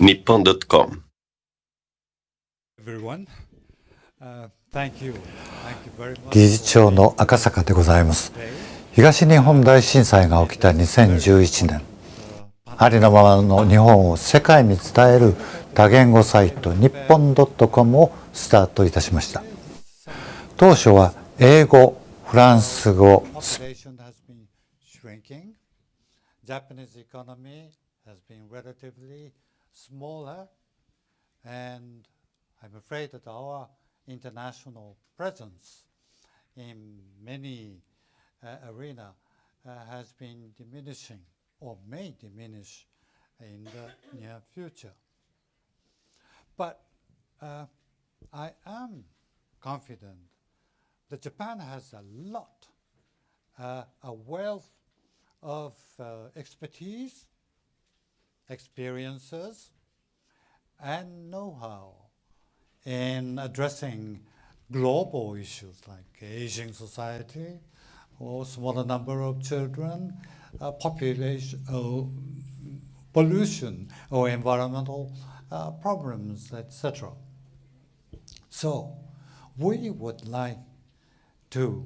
Nippon.com. Everyone, thank you. Thank you very much. 理事長の赤坂でございます。東日本大震災が起きた2011年、ありのままの日本を世界に伝える多言語サイト日本 .com をスタートいたしました。当初は英語、フランス語、Japanese economy has been relatively smaller, and I'm afraid that our international presence in many arena has been diminishing or may diminish in the near future. But I am confident that Japan has a lot, a wealth of expertise, experiences, and know-how in addressing global issues like aging society, or smaller number of children, population, pollution, or environmental problems, etc. So we would like to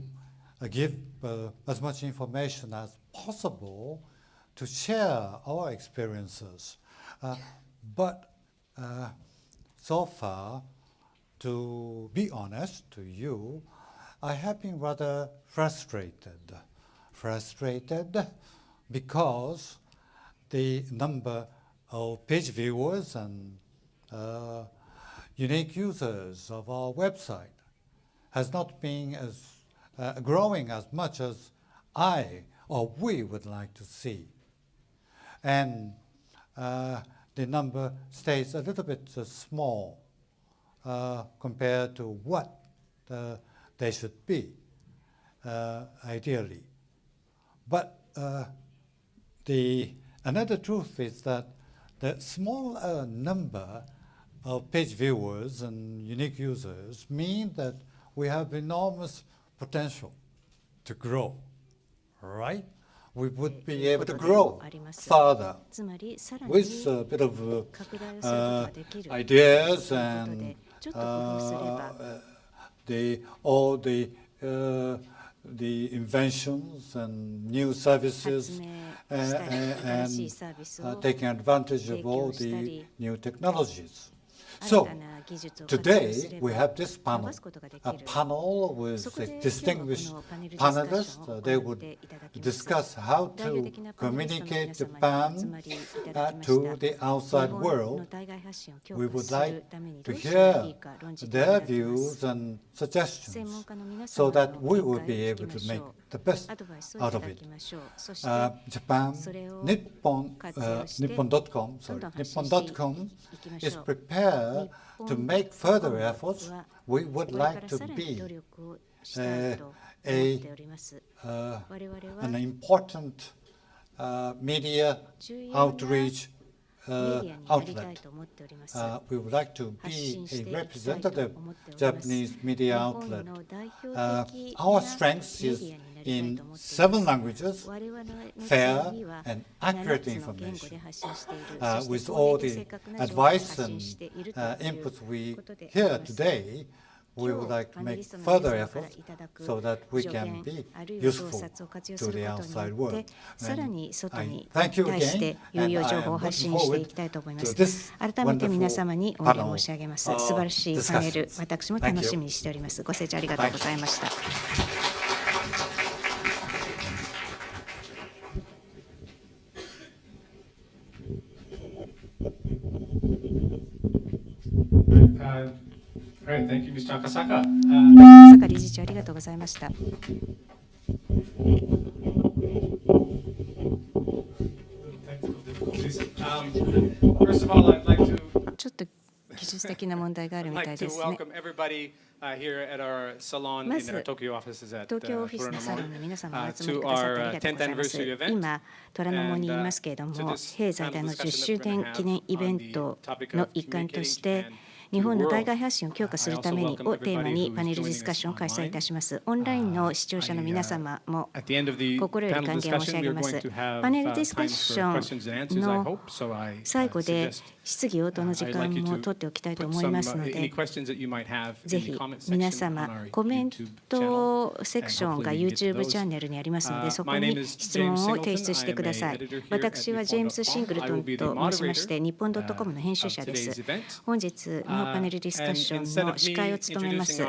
give as much information as possible to share our experiences. But so far, to be honest to you, I have been rather frustrated because the number of page viewers and unique users of our website has not been as growing as much as I or we would like to see. And the number stays a little bit small compared to what they should be, ideally. But another truth is that the small number of page viewers and unique users mean that we have enormous potential to grow, right? We would be able to grow further with a bit of ideas and all the inventions and new services and taking advantage of all the new technologies. So today we have this panel, a panel with distinguished panelists. They would discuss how to communicate Japan to the outside world. We would like to hear their views and suggestions so that we will be able to make the best out of it. Japan, Nippon.com is prepared to make further efforts. We would like to be an important media outreach outlet. We would like to be a representative Japanese media outlet. Our strength is in 7 languages, fair and accurate information. With all the advice and inputs we hear today, we would like to make further efforts so that we can be useful to the outside world. And I thank you again, and I am looking forward to this wonderful panel discussions. Great, thank you, Mr. Akasaka. 赤坂理事長ありがとうございました。First of all, I'd like to ちょっと技術的な問題があるみたいですね。welcome everybody here at our salon in our Tokyo offices at 東京オフィスのサロンに皆様お集まり to くださってあ our りがとうございます。 10th anniversary event. 今、虎ノ門にいますけれども、弊財団の10周年記念イベントの一環として、日本の対外発信を強化するためにをテーマにパネルディスカッションを開催いたします。オンラインの視聴者の皆様も心より歓迎申し上げます。パネルディスカッションの最後で質疑応答の時間も取っておきたいと思いますので、ぜひ皆様、コメントセクションが YouTube チャンネルにありますので、そこに質問を提出してください。私はジェームス・シングルトンと申しまして、Nippon.com の編集者です。本日のパネルディスカッションの司会を務めます。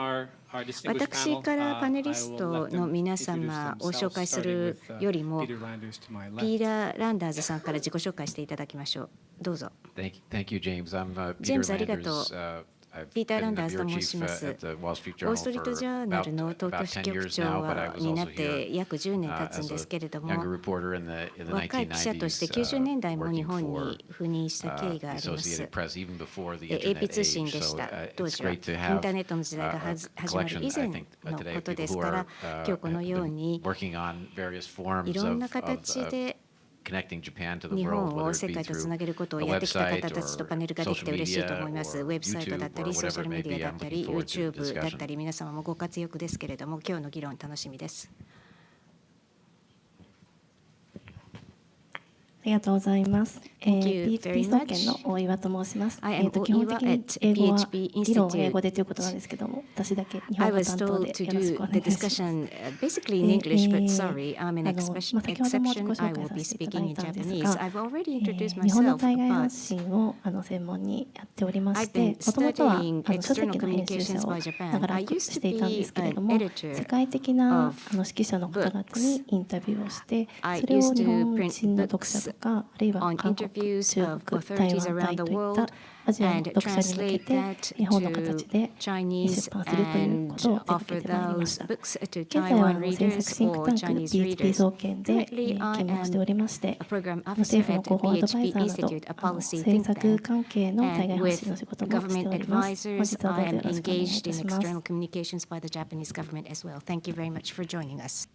私からパネリストの皆様を紹介するよりも、ピーター・ランダーズさんから自己紹介していただきましょう。どうぞ。ジェームズ、ありがとう。ピーター・ランダーズと申します。ウォール・ストリート・ジャーナルの東京支局長になって約10年経つんですけれども、若い記者として90年代も日本に赴任した経緯があります。AP 通信でした。当時はインターネットの時代が始まる以前のことですから、今日このようにいろんな形で日本を世界とつなげることをやってきた方たちとパネルができて嬉しいと思います。ウェブサイトだったり、ソーシャルメディアだったり、YouTube だったり、皆様もご活躍ですけれども、今日の議論楽しみです。ありがとうございます。PHP 総研の大岩と申します。基本的に英語は議論は英語でということなんですけども、私だけ日本語担当でよろしくお願いします。Basically in English, but sorry, I'm an 先ほどもご exception. I 紹 will 介 be させてい speaking ただい in たんです Japanese. が、 I've already introduced 日本の myself, 対外 but 発信を専門にやっておりまし I've て、 been もともとは studying 書籍 external の編集 communications 者を by Japan. 長ら I く used し to ていたんで be すけれ an ども、世 editor 界的な of 指揮者の方々にインタビューをして、 I それを used 日 to 本 print 人の読者 books とか、あるいは on 韓国、 interviews 中 of 国、台 authorities 湾、タ around イ the といっ world たアジアの and 読者に向け translate て that 日本の形 to で Chinese 出版するということを and 手掛け offer てまいりまし those た。 books to 現在は Taiwan 政策 readers シンク or タンク Chinese PHP readers. 総研で Currently, 勤 I 務をしておりまして、 a program 政 officer 府の at 広報アドバイ PHP ザーなど Institute, a policy 政 think 策 tank. 関係の対 And 外発信 with の仕事もして government おります。本 advisors, 日はどう I ぞ am よろしくお願いい engaged た in します。 external communications by the Japanese government as well. Thank you very much for joining us.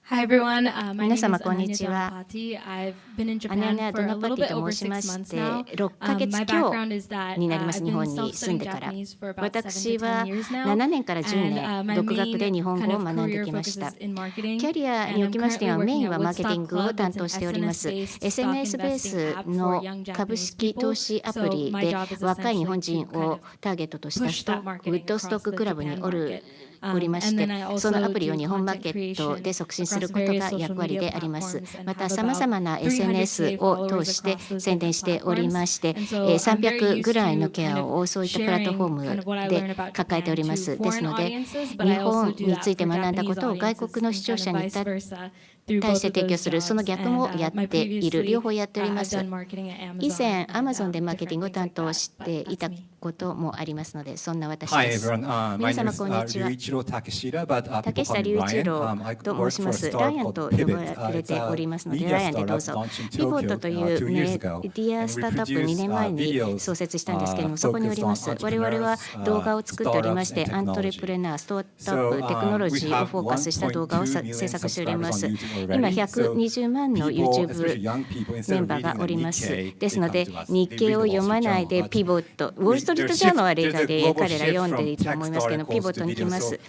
Hi everyone, my name 皆 is 様こんに Ananya ちは。 Donapati. I've been in アニャ Japan ニャ for ド a ナパ little ティ bit と over 申し 6まし months て now. 6ヶ My 月強 background is that になります I've 日 been 本に住ん self-studying でから Japanese for about 私 7 to は 10 years now. 7年から10 And 年 my 独学で main 日本語 kind を of 学んで career きまし focus た is in marketing. キャリア And にお I'm きましては currently メイン working は at マーケティン Woodstock グを Club. 担 It's 当 an しております SNS-based stock SNS ベー investing app ス for の young 株 Japanese 式投 people. 資アプ So リ my で job is 若い日 essentially 本 to 人 kind を of ターゲットとした push 人 that ウッ marketing ドストッ across ク the クラブに Japan おる market. おりま And して then I そのア also プリを do 日本マー content ケット creation で促進する across こと various が social 役割 media であります platforms and また have さまざまな about SNS 300K を通 followers して across those 宣伝 different しており platforms. まして And so I'm very 300 used ぐらいの to ケ kind ア of をそういったプラット sharing フォーム kind of what I で learn about 抱えてお Japan りま to すです foreign ので audiences, but 日 I also 本 do に that ついて for 学んだこ Japanese とを外 audiences 国の and 視聴 kind 者 of に vice versa through 対して both of 提供 those するその jobs. 逆も And やっ my ている previously 両方やっておりま I've す done marketing at 以 Amazon 前 and Amazon でマーケティングを different 担 things like 当 that. し But ていた that's me. こともありますのでそんな私 Hi です everyone. My 皆 name 様 is こんにちは Ryuichiro Takeshita, but people 竹 call 下 me 隆一 Ryan. 郎 I と work 申し for ま a す。ライアン startup と called 呼ば Pivot. れ It's ており a ますので、 media ライアンでどう startup ぞ。 launched in ピボット Tokyo という 2 years ago. メディア And ス we タートアップ produce 2年前に videos 創設したんですけれども、そこにおり focused ま on す。我々は entrepreneurs, 動画を作っておりまして、 startups ア and ントレプレナー、スタートアッ So プ、テクノロ we ジーを have フォーカスした動画を 1.2 million 制作しておりま subscribers す。 on YouTube 今、 already. So 120万の people, YouTube especially young people, メ instead ン of バーが reading お the ります。 Nikkei, です they の come で、 to us. 日 They 経 read を the Wall 読ま Street ないで Journal. ピボット、ウォール・ストリート・ジャーナルは例外で、彼ら読んでいいと思いますけど、ピボットに来ます。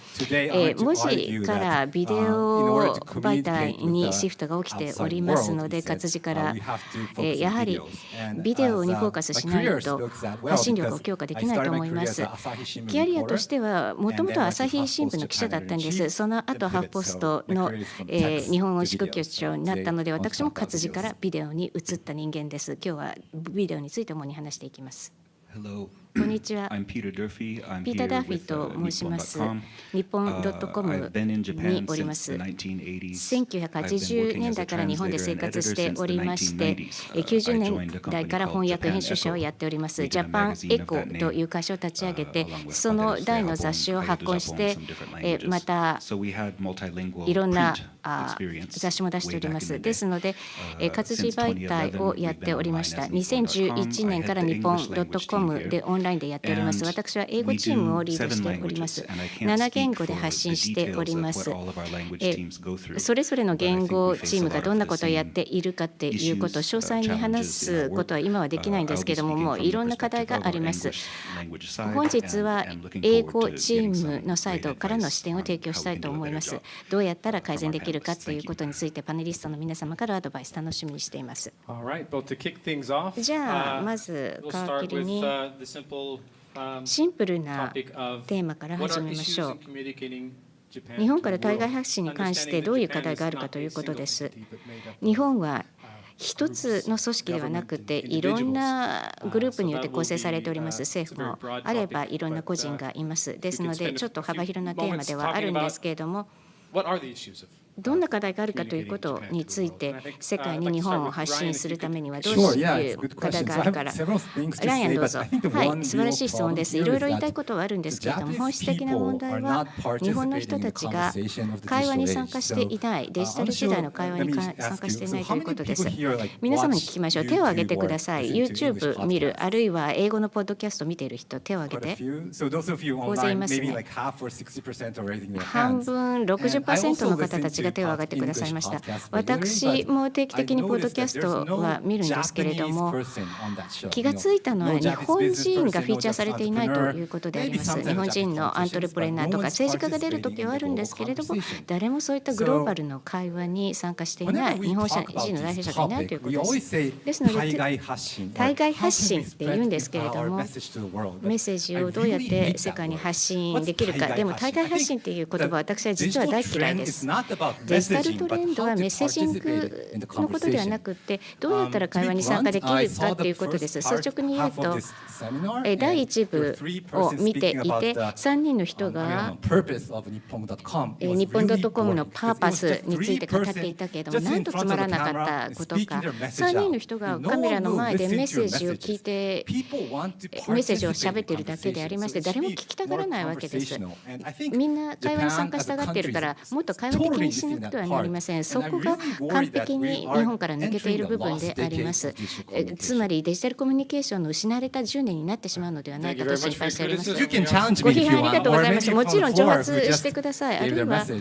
文字からビデオ媒体にシフトが起きておりますので、活字から、やはりビデオにフォーカスしないと発信力を強化できないと思います。キャリアとしては、もともとは朝日新聞の記者だったんです。その後、ハフポストの日本語支局長になったので、私も活字からビデオに移った人間です。今日はビデオについて主に話していきます。こんにちは。ピーター・ダーフィーと申します。Nippon.com におります。1980年代から日本で生活しておりまして、90年代から翻訳編集者をやっております。ジャパンエコという会社を立ち上げて、その大の雑誌を発行して、またいろんな雑誌も出しております。ですので、活字媒体をやっておりました。2011年からNippon.comでオンラインでやっております。私は英語チームをリードしております。7言語で発信しております。それぞれの言語チームがどんなことをやっているかっていうことを詳細に話すことは今はできないんですけれども、もういろんな課題があります。本日は英語チームのサイドからの視点を提供したいと思います。どうやったら改善できるかということについてパネリストの皆様からアドバイス楽しみにしています。じゃあまず皮切りにシンプルなテーマから始めましょう。日本から対外発信に関してどういう課題があるかということです。日本は一つの組織ではなくていろんなグループによって構成されております。政府もあればいろんな個人がいます。ですのでちょっと幅広なテーマではあるんですけれども、どんな課題があるかということについて世界に日本を発信するためにはどういう課題があるから。ライアンどうぞ。はい、素晴らしい質問です。いろいろ言いたいことはあるんですけれども、本質的な問題は日本の人たちが会話に参加していない、デジタル時代の会話に参加していないということです。皆様に聞きましょう。手を挙げてください。YouTube 見る、あるいは英語のポッドキャストを見ている人、手を挙げて。大勢いますね。半分60%の方たちが手を挙げてくださいました。私も定期的にポッドキャストは見るんですけれども、気がついたのは日本人がフィーチャーされていないということであります。日本人のアントレプレナーとか政治家が出るときはあるんですけれども、誰もそういったグローバルの会話に参加していない、日本人の代表者がいないということです。ですので、対外発信って言うんですけれども、メッセージをどうやって世界に発信できるか。でも対外発信っていう言葉は私は実は大嫌いです。デジタルトレンドはメッセージングのことではなくて、どうやったら会話に参加できるかということです。率直に言うと、第1部を見ていて、3人の人が日本 .com のパーパスについて語っていたけれども、なんとつまらなかったことか、3人の人がカメラの前でメッセージを聞いて、メッセージを喋っているだけでありまして、誰も聞きたがらないわけです。みんな会話に参加したがっているから、もっと会話的にしなくてはなりません。そこが完璧に日本から抜けている部分であります。つまりデジタルコミュニケーションの失われた10年になってしまうのではないかと心配しております。ご批判ありがとうございます。もちろん挑発してください。あるいはで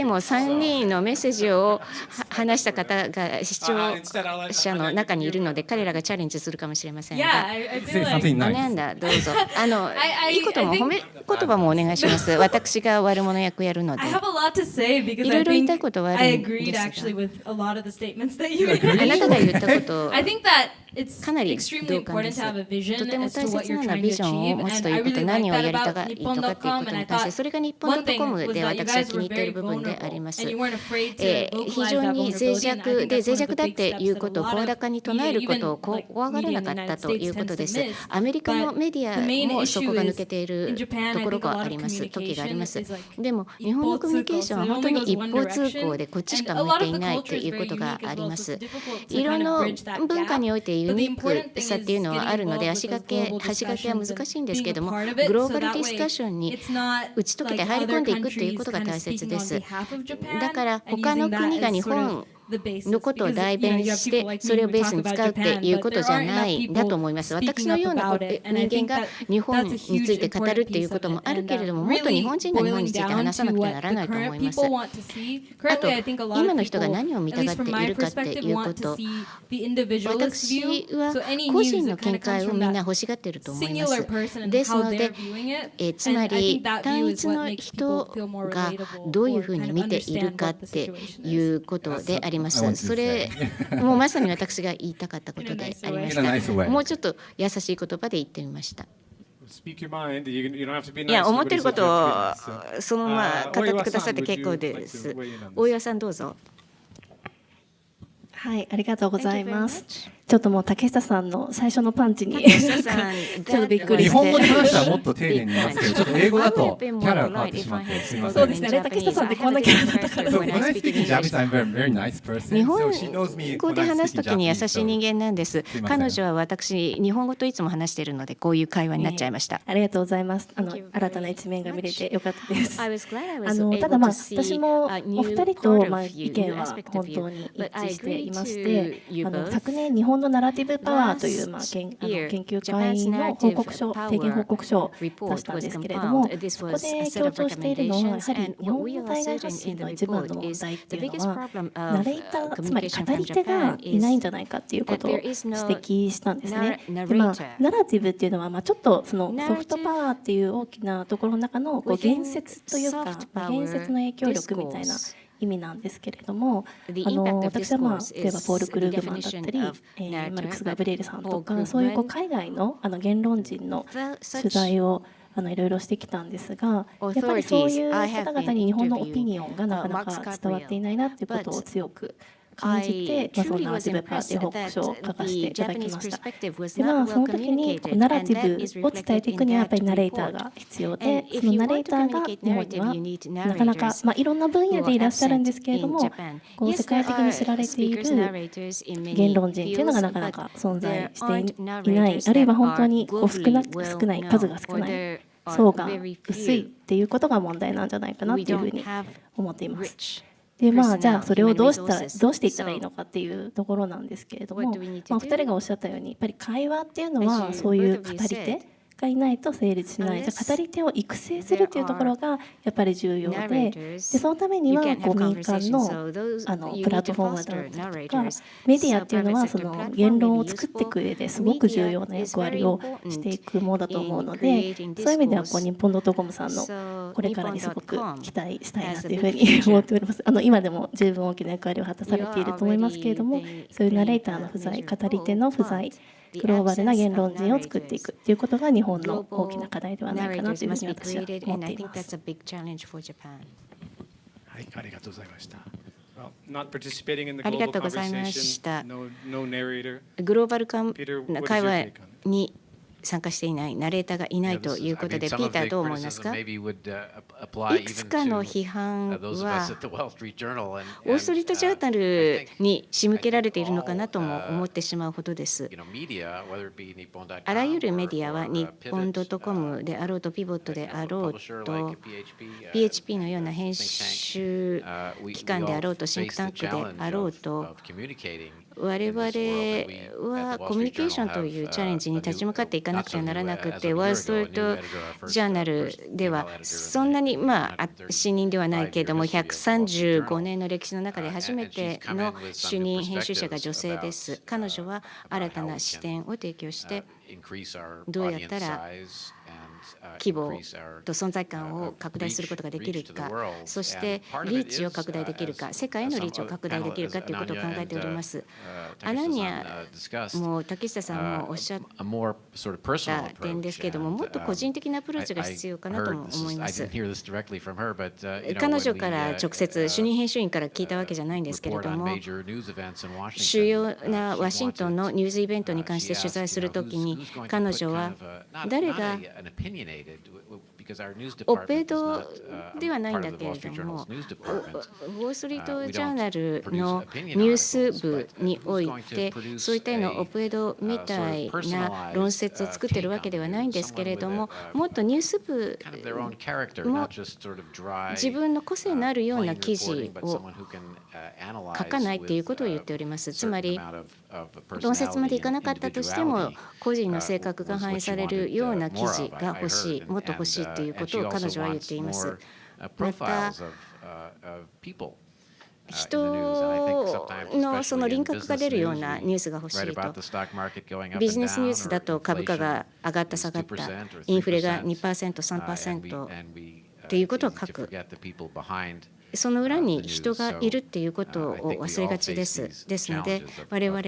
も3人のメッセージを話した方が視聴者の中にいるので、彼らがチャレンジするかもしれませんが、なんだどうぞ。いいことも褒め言葉もお願いします。私が悪者役やるので。いろいろ言いたいことはあるんですが、あなたが言ったことかなり同感です。とても大切なビジョンを持つということ、何をやりたがいいとかっていうことに対して、それが日本 .com で私は気に入っている部分であります。非常に脆弱で脆弱だっていうことを声高に唱えることを怖がらなかったということです。アメリカのメディアもそこが抜けているところがあります、時があります。でも日本のコミュニケーションは本当に一方通行でこっちしか向いていないということがあります。いろんな文化においてユニークさっていうのはあるので、端掛けは難しいんですけれども、グローバルディスカッションに打ち解けて入り込んでいくということが大切です。だから他の国が日本のことを代弁してそれをベースに使うっていうことじゃないんだと思います。私のような人間が日本について語るっていうこともあるけれども、もっと日本人が日本について話さなくてはならないと思います。あと今の人が何を見たがっているかっていうこと、私は個人の見解をみんな欲しがっていると思います。ですので、つまり単一の人がどういうふうに見ているかっていうことであります。それもまさに私が言いたかったことでありました。もうちょっと優しい言葉で言ってみました。いや、思ってることをそのまま語ってくださって結構です。大岩さんどうぞ。はい、ありがとうございます。ちょっともう竹下さんの最初のパンチにちょっとびっくりして。日本語に関してはもっと丁寧に言いますけど、ちょっと英語だとキャラが変わってしまってすみません。そうですね。竹下さんってこんなキャラだったから。日本語で話すときに優しい人間なんです。彼女は私日本語といつも話しているので、こういう会話になっちゃいました。ありがとうございます。新たな一面が見れてよかったです。ただ私もお二人と意見は本当に一致していまして、昨年日本本のナラティブパワーという研究会の報告書、提言報告書を出したんですけれども、そこで強調しているのは、やはり日本の対外発信の一番の問題っていうのは、ナレーター、つまり語り手がいないんじゃないかっていうことを指摘したんですね。でナラティブっていうのは、ちょっとそのソフトパワーっていう大きなところの中の言説というか、言説の影響力みたいな意味なんですけれども、私は例えばポール・クルーグマンだったり、マルクス・ガブリエルさんとか、そういう海外の言論人の取材をいろいろしてきたんですが、やっぱりそういう方々に日本のオピニオンがなかなか伝わっていないなということを強く感じて、そのナラティブパワーという報告書を書かせていただきました。でその時にナラティブを伝えていくにはやっぱりナレーターが必要で、そのナレーターが日本にはなかなか、いろんな分野でいらっしゃるんですけれども、世界的に知られている言論人というのがなかなか存在していない、あるいは本当に少ない、数が少ない、層が薄いっていうことが問題なんじゃないかなっていうふうに思っています。でじゃあそれをどうしていったらいいのかっていうところなんですけれども、お二人がおっしゃったように、やっぱり会話っていうのはそういう語り手がいないと成立しない。じゃあ語り手を育成するというところがやっぱり重要で、そのためには民間のプラットフォームだったりとかメディアっていうのはその言論を作っていく上ですごく重要な役割をしていくものだと思うので、そういう意味では日本.comさんのこれからにすごく期待したいなというふうに思っております。今でも十分大きな役割を果たされていると思いますけれども、そういうナレーターの不在、語り手の不在、グローバルな言論人を作っていくということが日本の大きな課題ではないかなというふうに私は思っています。はい、ありがとうございました。ありがとうございました。グローバル会話に参加していないナレーターがいないということで、ピーターどう思いますか？いくつかの批判はウォール・ストリート・ジャーナルに仕向けられているのかなとも思ってしまうほどです。あらゆるメディアは日本.comであろうとピボットであろうと PHP のような編集機関であろうとシンクタンクであろうと、我々はコミュニケーションというチャレンジに立ち向かっていかなくてはならなくて、ワール・ストリート・ジャーナルではそんなに新任ではないけれども、135年の歴史の中で初めての主任編集者が女性です。彼女は新たな視点を提供して、どうやったら規模と存在感を拡大することができるか、そしてリーチを拡大できるか、世界へのリーチを拡大できるかということを考えております。アナニアも竹下さんもおっしゃった点ですけれども、もっと個人的なアプローチが必要かなとも思います。彼女から直接主任編集員から聞いたわけじゃないんですけれども、主要なワシントンのニュースイベントに関して取材するときに、彼女は誰がオペドではないんだけれども、ウォール・ストリート・ジャーナルのニュース部において、そういったようなオペドみたいな論説を作っているわけではないんですけれども、もっとニュース部も自分の個性のあるような記事を書かないということを言っております。つまり論説までいかなかったとしても、個人の性格が反映されるような記事が欲しい、もっと欲しいということを彼女は言っています。また人のその輪郭が出るようなニュースが欲しいと。ビジネスニュースだと株価が上がった下がった、インフレが 2%、3% ということを書く。その裏に人がいるっていうことを忘れがちです。ですので、我々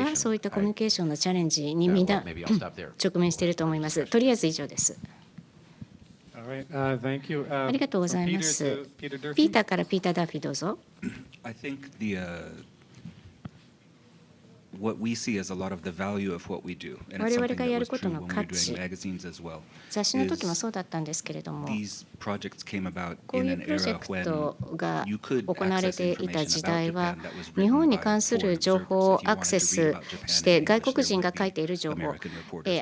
はそういったコミュニケーションのチャレンジにみんな直面していると思います。とりあえず以上です。ありがとうございます。ピーターからピーター・ダーフィーどうぞ。我々がやることの価値、雑誌の時もそうだったんですけれども、こういうプロジェクトが行われていた時代は、日本に関する情報をアクセスして、外国人が書いている情報、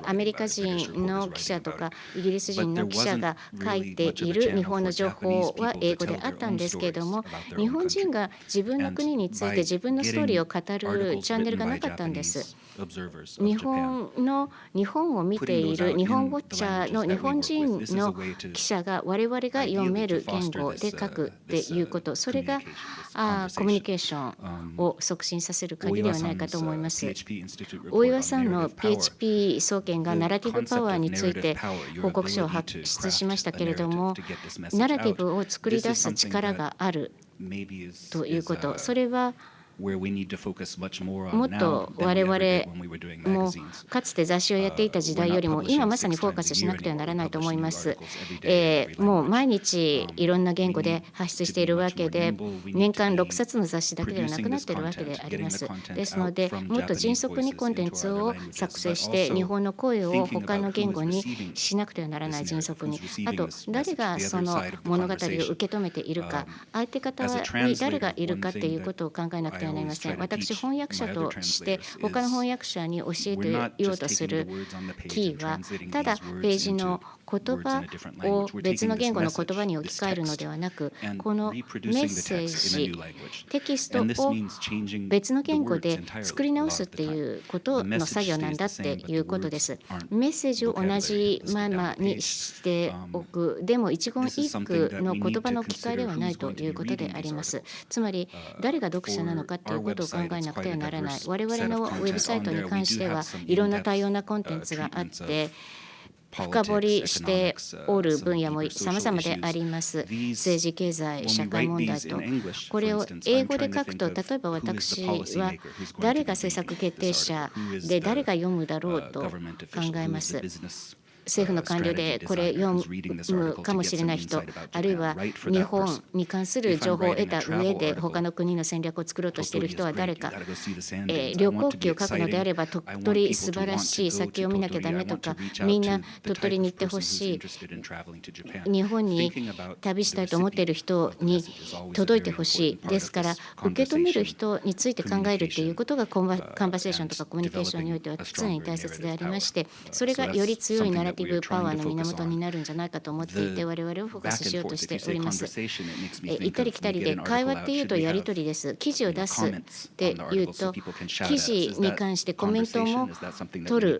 アメリカ人の記者とかイギリス人の記者が書いている日本の情報は英語であったんですけれども、日本人が自分の国について自分のストーリーを語るチャンネルがなかったったんです。日本を見ている日本ウォッチャーの日本人の記者が我々が読める言語で書くっていうこと、それがコミュニケーションを促進させる鍵ではないかと思います。大岩さんの PHP 総研がナラティブパワーについて報告書を発出しましたけれども、ナラティブを作り出す力があるということ、それはもっと我々もかつて雑誌をやっていた時代よりも今まさにフォーカスしなくてはならないと思います。もう毎日いろんな言語で発出しているわけで、年間6冊の雑誌だけではなくなっているわけであります。ですのでもっと迅速にコンテンツを作成して日本の声を他の言語にしなくてはならない、迅速に。あと誰がその物語を受け止めているか、相手方に誰がいるかということを考えなくてはなりません。私、翻訳者として他の翻訳者に教えていようとするキーは、ただページの言葉を別の言語の言葉に置き換えるのではなく、このメッセージ、テキストを別の言語で作り直すっていうことの作業なんだっていうことです。メッセージを同じままにしておく、でも一言一句の言葉の置き換えではないということであります。つまり誰が読者なのかということを考えなくてはならない。我々のウェブサイトに関してはいろんな多様なコンテンツがあって、深掘りしておる分野も様々であります。政治、経済、社会問題と。これを英語で書くと、例えば私は誰が政策決定者で誰が読むだろうと考えます。政府の官僚でこれ読むかもしれない人、あるいは日本に関する情報を得た上で他の国の戦略を作ろうとしている人は誰か。旅行記を書くのであれば鳥取素晴らしい、先を見なきゃダメとか、みんな鳥取に行ってほしい、日本に旅したいと思っている人に届いてほしい。ですから受け止める人について考えるということがカンバセーションとかコミュニケーションにおいては常に大切でありまして、それがより強いナラティブパワーの源になるんじゃないかと思っていて、我々をフォーカスしようとしております。行ったり来たりで、会話っていうとやり取りです。記事を出すっていうと、記事に関してコメントも取る、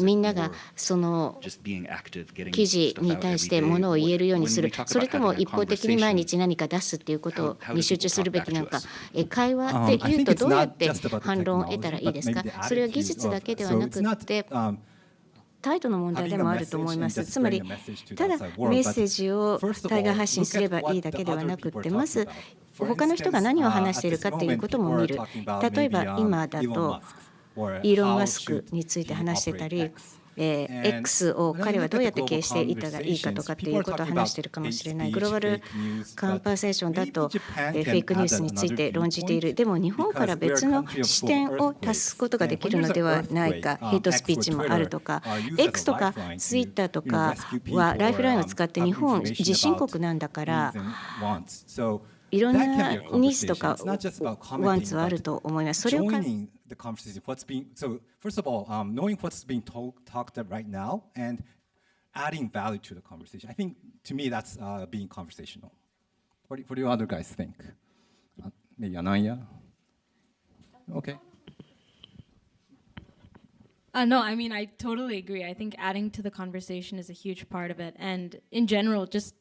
みんながその記事に対してものを言えるようにする、それとも一方的に毎日何か出すっていうことに集中するべきなのか。会話っていうとどうやって反論を得たらいいですか。それは技術だけではなくって態度の問題でもあると思います。つまりただメッセージを対外発信すればいいだけではなくて、まず他の人が何を話しているかということも見る。例えば今だとイーロン・マスクについて話してたり、X を彼はどうやって経営していったらいいかとかっていうことを話しているかもしれない。グローバルカンパセーションだとフェイクニュースについて論じている。でも日本から別の視点を足すことができるのではないか。ヘイトスピーチもあるとか、 X とか Twitter とかはライフラインを使って日本地震国なんだから、いろんなニーズとかワンツはあると思います。それをthe conversation, what's being, so first of all, knowing what's being talked about right now and adding value to the conversation. I think to me that's being conversational. What do you other guys think? Maybe Ananya? Okay. No, I mean, I totally agree. I think adding to the conversation is a huge part of it. And in general, just,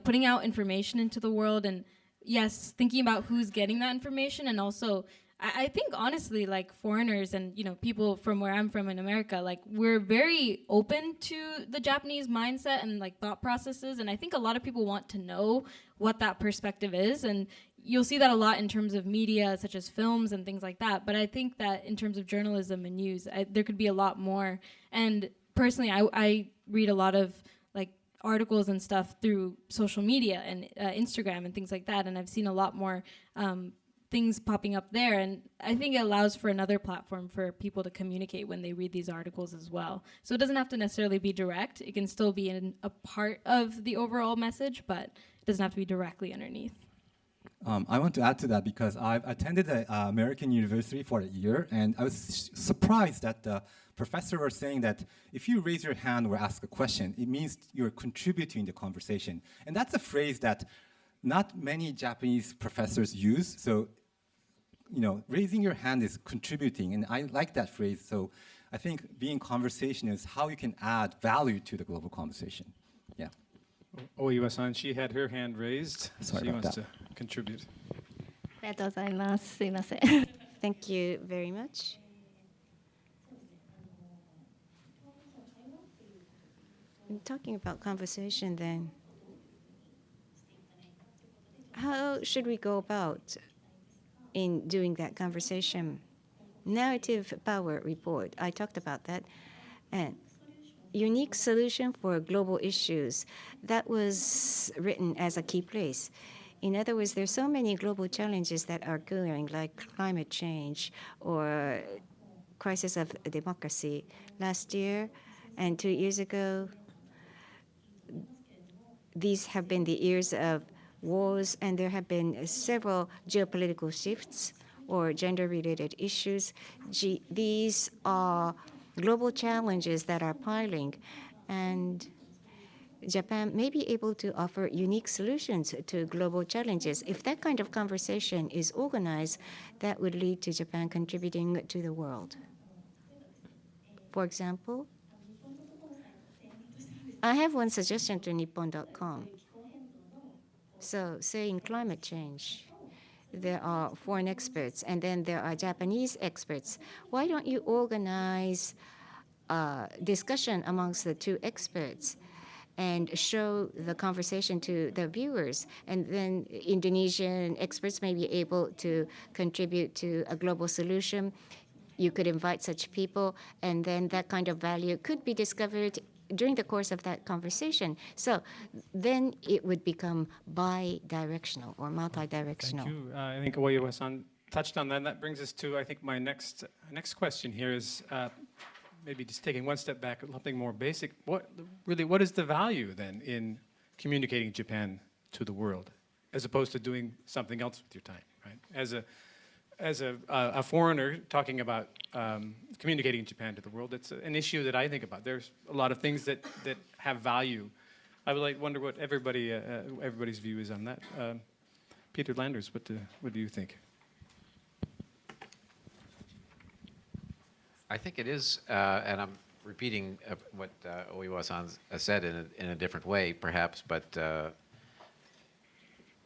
putting out information into the world and yes, thinking about who's getting that information, and also I think honestly, like foreigners and people from where I'm from in America, like we're very open to the Japanese mindset and like thought processes, and I think a lot of people want to know what that perspective is, and you'll see that a lot in terms of media such as films and things like that. But I think that in terms of journalism and news, there could be a lot more. And personally, I read a lot of like articles and stuff through social media and Instagram and things like that, and I've seen a lot more things popping up there, and I think it allows for another platform for people to communicate when they read these articles as well. So it doesn't have to necessarily be direct. It can still be a part of the overall message, but it doesn't have to be directly underneath. I want to add to that because I've attended an American university for a year, and I was surprised that the professor was saying that if you raise your hand or ask a question, it means you're contributing to the conversation. And that's a phrase that not many Japanese professors use. So raising your hand is contributing, and I like that phrase. So I think being conversation is how you can add value to the global conversation. Yeah. Oiwa-san, she had her hand raised. Sorry she about wants that. to contribute. ありがとうございます。すいません。Thank you very much. Talking about conversation then, how should we go about in doing that conversation? Narrative power report, I talked about that. And unique solution for global issues, that was written as a key place. In other words, there's so many global challenges that are occurring, like climate change or crisis of democracy. Last year and 2 years ago, these have been the years of wars, and there have been several geopolitical shifts or gender-related issues. These are global challenges that are piling, and Japan may be able to offer unique solutions to global challenges. If that kind of conversation is organized, that would lead to Japan contributing to the world. For example, I have one suggestion to Nippon.com. So, say in climate change, there are foreign experts, and then there are Japanese experts. Why don't you organize a discussion amongst the two experts and show the conversation to the viewers? And then Indonesian experts may be able to contribute to a global solution. You could invite such people, and then that kind of value could be discovered during the course of that conversation. So then it would become bi-directional or multi-directional. Thank you. I think Oiwa-san touched on that. And that brings us to, I think, my next question here is maybe just taking one step back, something more basic. What is the value then in communicating Japan to the world, as opposed to doing something else with your time, right? As a foreigner talking about communicating Japan to the world, it's an issue that I think about. There's a lot of things that have value. I would wonder what everybody's view is on that. Peter Landers, what do you think? I think it is, and I'm repeating what Oiwa-san said in a different way, perhaps, but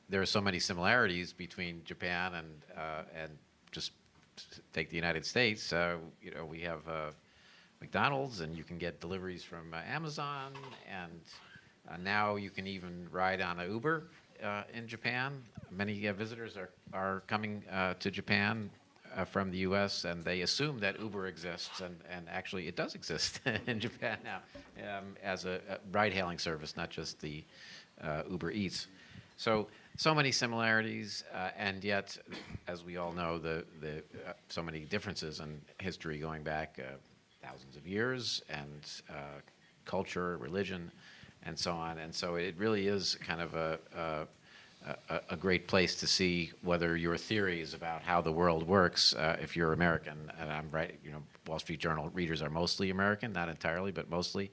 there are so many similarities between Japan and just take the United States. We have McDonald's, and you can get deliveries from Amazon, and now you can even ride on an Uber in Japan. Many visitors are coming to Japan from the U.S., and they assume that Uber exists, and actually it does exist in Japan now as a ride-hailing service, not just the Uber Eats. So many similarities, and yet, as we all know, so many differences in history going back thousands of years, and culture, religion, and so on. And so it really is kind of a great place to see whether your theories about how the world works, if you're American, and I'm right, Wall Street Journal readers are mostly American, not entirely, but mostly.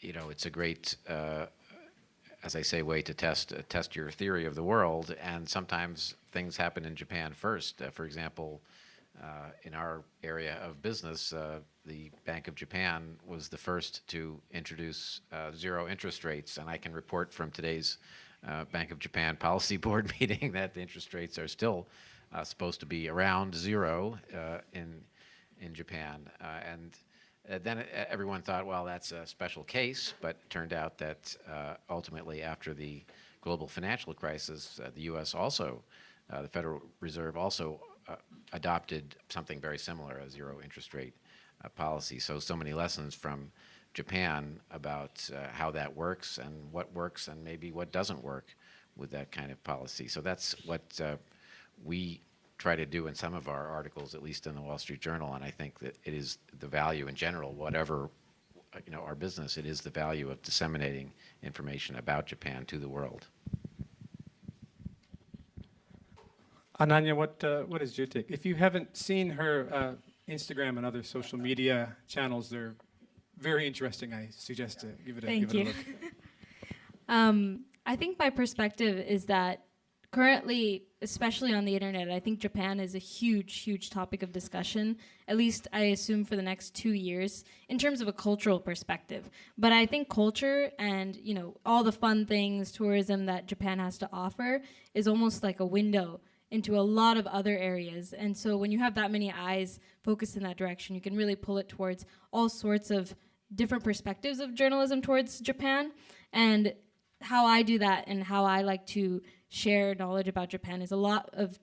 It's a great as I say, way to test your theory of the world. And sometimes things happen in Japan first. For example, in our area of business, the Bank of Japan was the first to introduce zero interest rates. And I can report from today's Bank of Japan Policy Board meeting that the interest rates are still supposed to be around zero in Japan. Then everyone thought, well, that's a special case, but it turned out that ultimately after the global financial crisis, the U.S. also, the Federal Reserve also adopted something very similar, a zero interest rate policy. So many lessons from Japan about how that works and maybe what doesn't work with that kind of policy. So that's what we try to do in some of our articles, at least in the Wall Street Journal, and I think that it is the value in general, whatever our business, it is the value of disseminating information about Japan to the world. Ananya, what is your take? If you haven't seen her Instagram and other social media channels, they're very interesting. I suggest to give it a look. I think my perspective is that currently, especially on the internet, I think Japan is a huge, huge topic of discussion, at least I assume for the next 2 years, in terms of a cultural perspective. But I think culture and, you know, all the fun things, tourism that Japan has to offer is almost like a window into a lot of other areas. And so when you have that many eyes focused in that direction, you can really pull it towards all sorts of different perspectives of journalism towards Japan. And how I do that and how I like to share knowledge about Japan is a lot of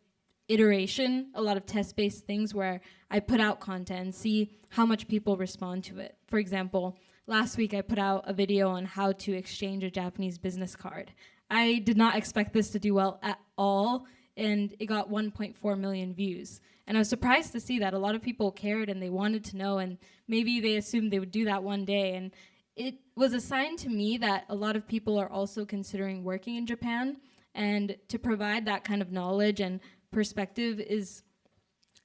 iteration, a lot of test-based things where I put out content and see how much people respond to it. For example, last week I put out a video on how to exchange a Japanese business card. I did not expect this to do well at all, and it got 1.4 million views. And I was surprised to see that a lot of people cared and they wanted to know, and maybe they assumed they would do that one day. And it was a sign to me that a lot of people are also considering working in Japan, and to provide that kind of knowledge and perspective is,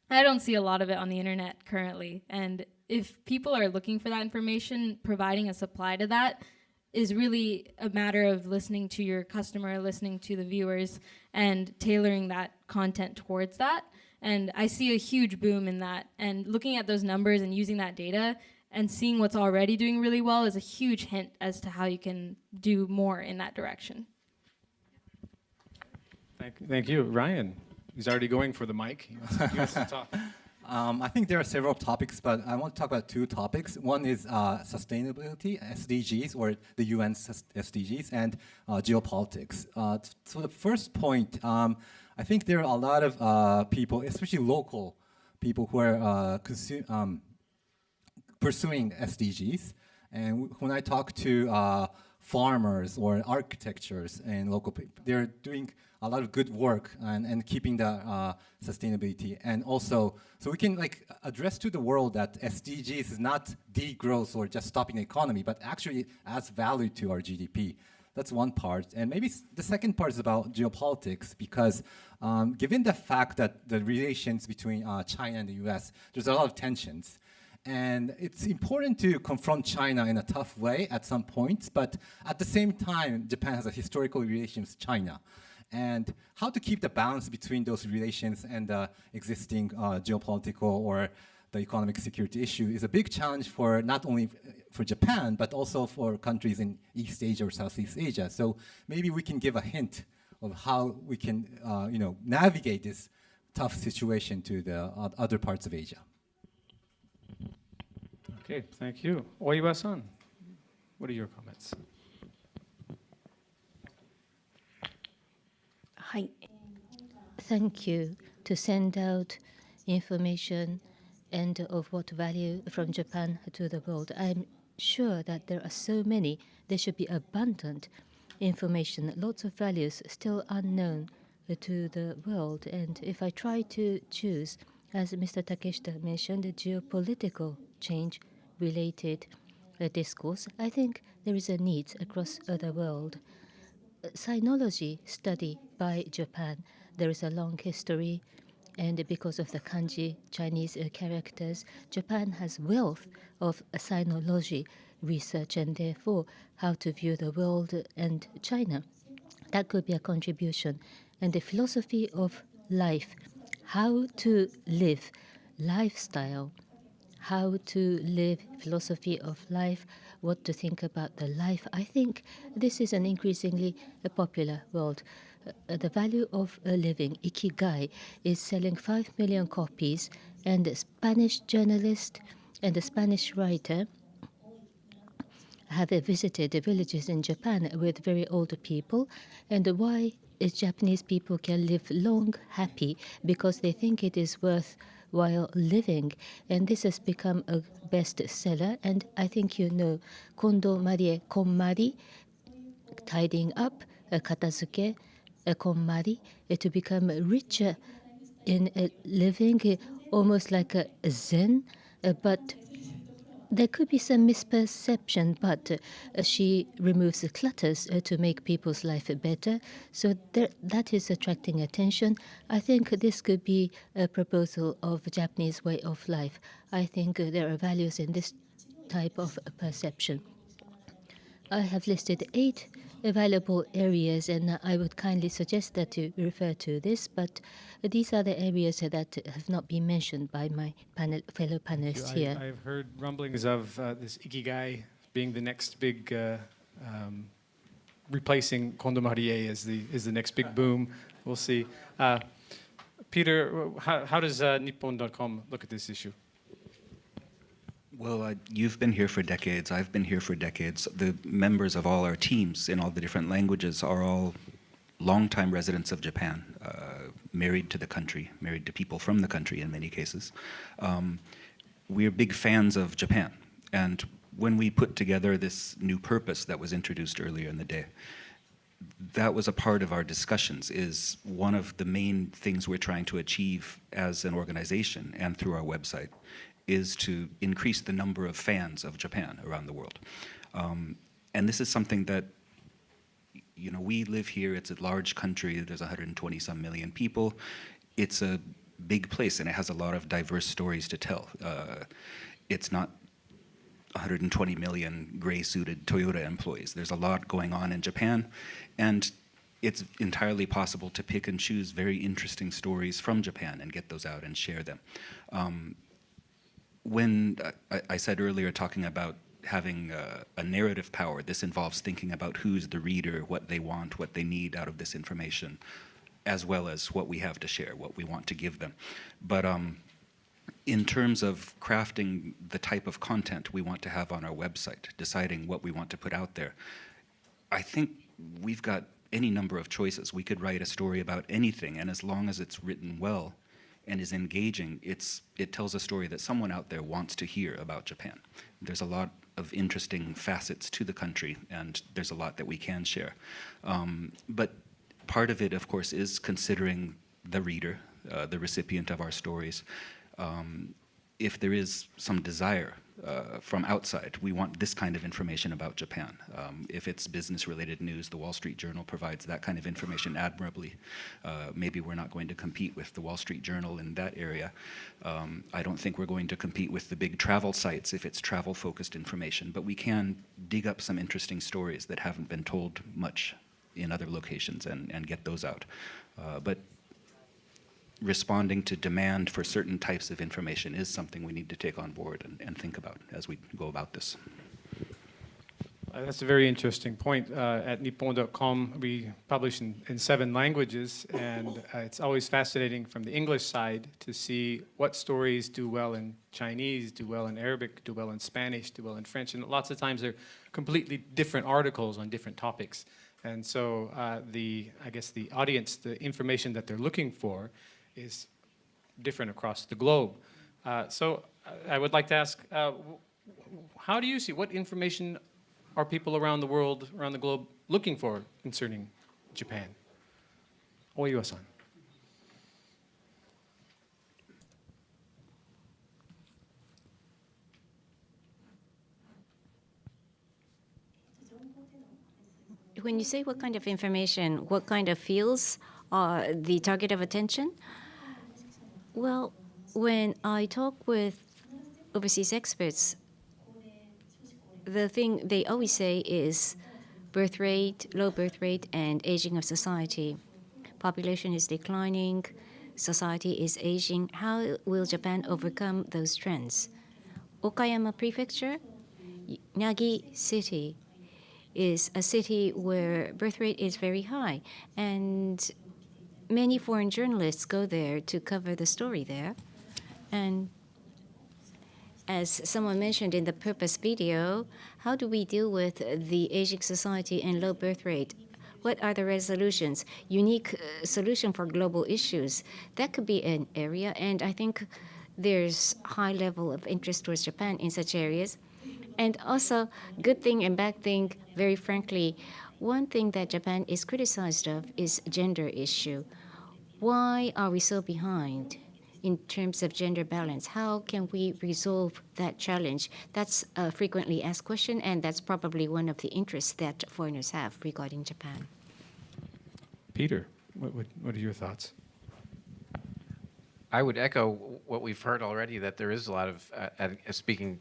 I don't see a lot of it on the internet currently. And if people are looking for that information, providing a supply to that is really a matter of listening to your customer, listening to the viewers, and tailoring that content towards that. And I see a huge boom in that. And looking at those numbers and using that data and seeing what's already doing really well is a huge hint as to how you can do more in that direction. Thank you. Ryan, he's already going for the mic. He wants to talk. I think there are several topics, but I want to talk about two topics. One is sustainability, SDGs, or the UN SDGs, and geopolitics. So the first point, I think there are a lot of people, especially local people, who are pursuing SDGs. And when I talk to farmers or architects and local people, they're doing a lot of good work and keeping the sustainability. And also, so we can like address to the world that SDGs is not degrowth or just stopping the economy, but actually adds value to our GDP. That's one part. And maybe the second part is about geopolitics, because given the fact that the relations between China and the US, there's a lot of tensions. And it's important to confront China in a tough way at some points, but at the same time, Japan has a historical relation with China. And how to keep the balance between those relations and the existing geopolitical or the economic security issue is a big challenge for not only for Japan, but also for countries in East Asia or Southeast Asia. So maybe we can give a hint of how we can navigate this tough situation to the other parts of Asia. Okay, thank you. Oiwa-san, what are your comments? Thank you to send out information and of what value from Japan to the world. I'm sure that there are so many, there should be abundant information, lots of values still unknown to the world. And if I try to choose, as Mr. Takeshita mentioned, the geopolitical change related discourse, I think there is a need across the world. Sinology study by Japan, there is a long history, and because of the kanji Chinese characters, Japan has wealth of sinology research, and therefore how to view the world and China. That could be a contribution. And the philosophy of life, how to live, lifestyle, how to live, philosophy of life, what to think about the life. I think this is an increasingly popular world. The value of living, Ikigai, is selling 5 million copies, and a Spanish journalist and a Spanish writer have visited the villages in Japan with very old people, and why Japanese people can live long, happy, because they think it is worthwhile living. And this has become a bestseller. And I think you know, Kondo Marie Konmari, tidying up, katazuke, konmari, to become richer in living, almost like a zen. But there could be some misperception, but she removes the clutters to make people's life better. So that is attracting attention. I think this could be a proposal of a Japanese way of life. I think there are values in this type of perception. I have listed 8 available areas, and I would kindly suggest that you refer to this, but these are the areas that have not been mentioned by my fellow panelists here. I've heard rumblings of this Ikigai being the next big, replacing Kondo Marie is the next big boom. We'll see. Peter, how does Nippon.com look at this issue? Well, you've been here for decades. I've been here for decades. The members of all our teams in all the different languages are all longtime residents of Japan, married to the country, married to people from the country in many cases. We're big fans of Japan. And when we put together this new purpose that was introduced earlier in the day, that was a part of our discussions, is one of the main things we're trying to achieve as an organization and through our website is to increase the number of fans of Japan around the world. And this is something that, you know, we live here, it's a large country, there's 120-some million people. It's a big place and it has a lot of diverse stories to tell. It's not 120 million gray-suited Toyota employees. There's a lot going on in Japan, and it's entirely possible to pick and choose very interesting stories from Japan and get those out and share them. When I said earlier, talking about having a narrative power, this involves thinking about who's the reader, what they want, what they need out of this information, as well as what we have to share, what we want to give them. But in terms of crafting the type of content we want to have on our website, deciding what we want to put out there, I think we've got any number of choices. We could write a story about anything, and as long as it's written well and is engaging, it tells a story that someone out there wants to hear about Japan. There's a lot of interesting facets to the country, and there's a lot that we can share. But part of it, of course, is considering the reader, the recipient of our stories. If there is some desire from outside, we want this kind of information about Japan. If it's business-related news, the Wall Street Journal provides that kind of information admirably. Maybe we're not going to compete with the Wall Street Journal in that area. I don't think we're going to compete with the big travel sites if it's travel-focused information, but we can dig up some interesting stories that haven't been told much in other locations and get those out. But responding to demand for certain types of information is something we need to take on board and think about as we go about this. That's a very interesting point. At Nippon.com, we publish in 7 languages, and it's always fascinating from the English side to see what stories do well in Chinese, do well in Arabic, do well in Spanish, do well in French, and lots of times they're completely different articles on different topics. And so I guess the audience, the information that they're looking for is different across the globe. So I would like to ask, how do you see, what information are people around the world, around the globe, looking for concerning Japan? Oiwa-san. When you say what kind of information, what kind of fields are the target of attention? Well, when I talk with overseas experts, the thing they always say is birth rate, low birth rate, and aging of society. Population is declining, society is aging. How will Japan overcome those trends? Okayama Prefecture, Nagi City, is a city where birth rate is very high, and many foreign journalists go there to cover the story there. And as someone mentioned in the purpose video, how do we deal with the aging society and low birth rate? What are the resolutions? Unique solution for global issues. That could be an area, and I think there's high level of interest towards Japan in such areas. And also, good thing and bad thing, very frankly, one thing that Japan is criticized of is gender issue. Why are we so behind in terms of gender balance? How can we resolve that challenge? That's a frequently asked question, and that's probably one of the interests that foreigners have regarding Japan. Peter, what are your thoughts? I would echo what we've heard already, that there is a lot of, speaking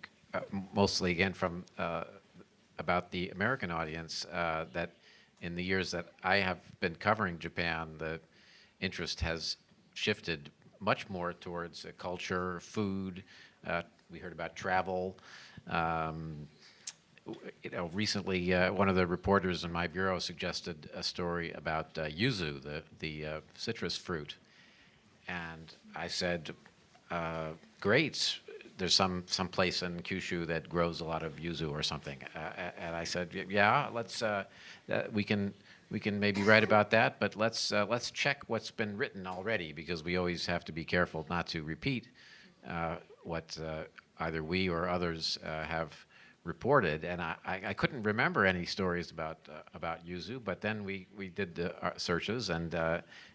mostly again from about the American audience, that in the years that I have been covering Japan, the interest has shifted much more towards culture, food. We heard about travel. Recently, one of the reporters in my bureau suggested a story about yuzu, the citrus fruit, and I said, "Great, there's some place in Kyushu that grows a lot of yuzu or something," and I said, "Yeah, let's we can maybe write about that, but let's check what's been written already, because we always have to be careful not to repeat what either we or others have reported." And I couldn't remember any stories about yuzu, but then we did the searches, and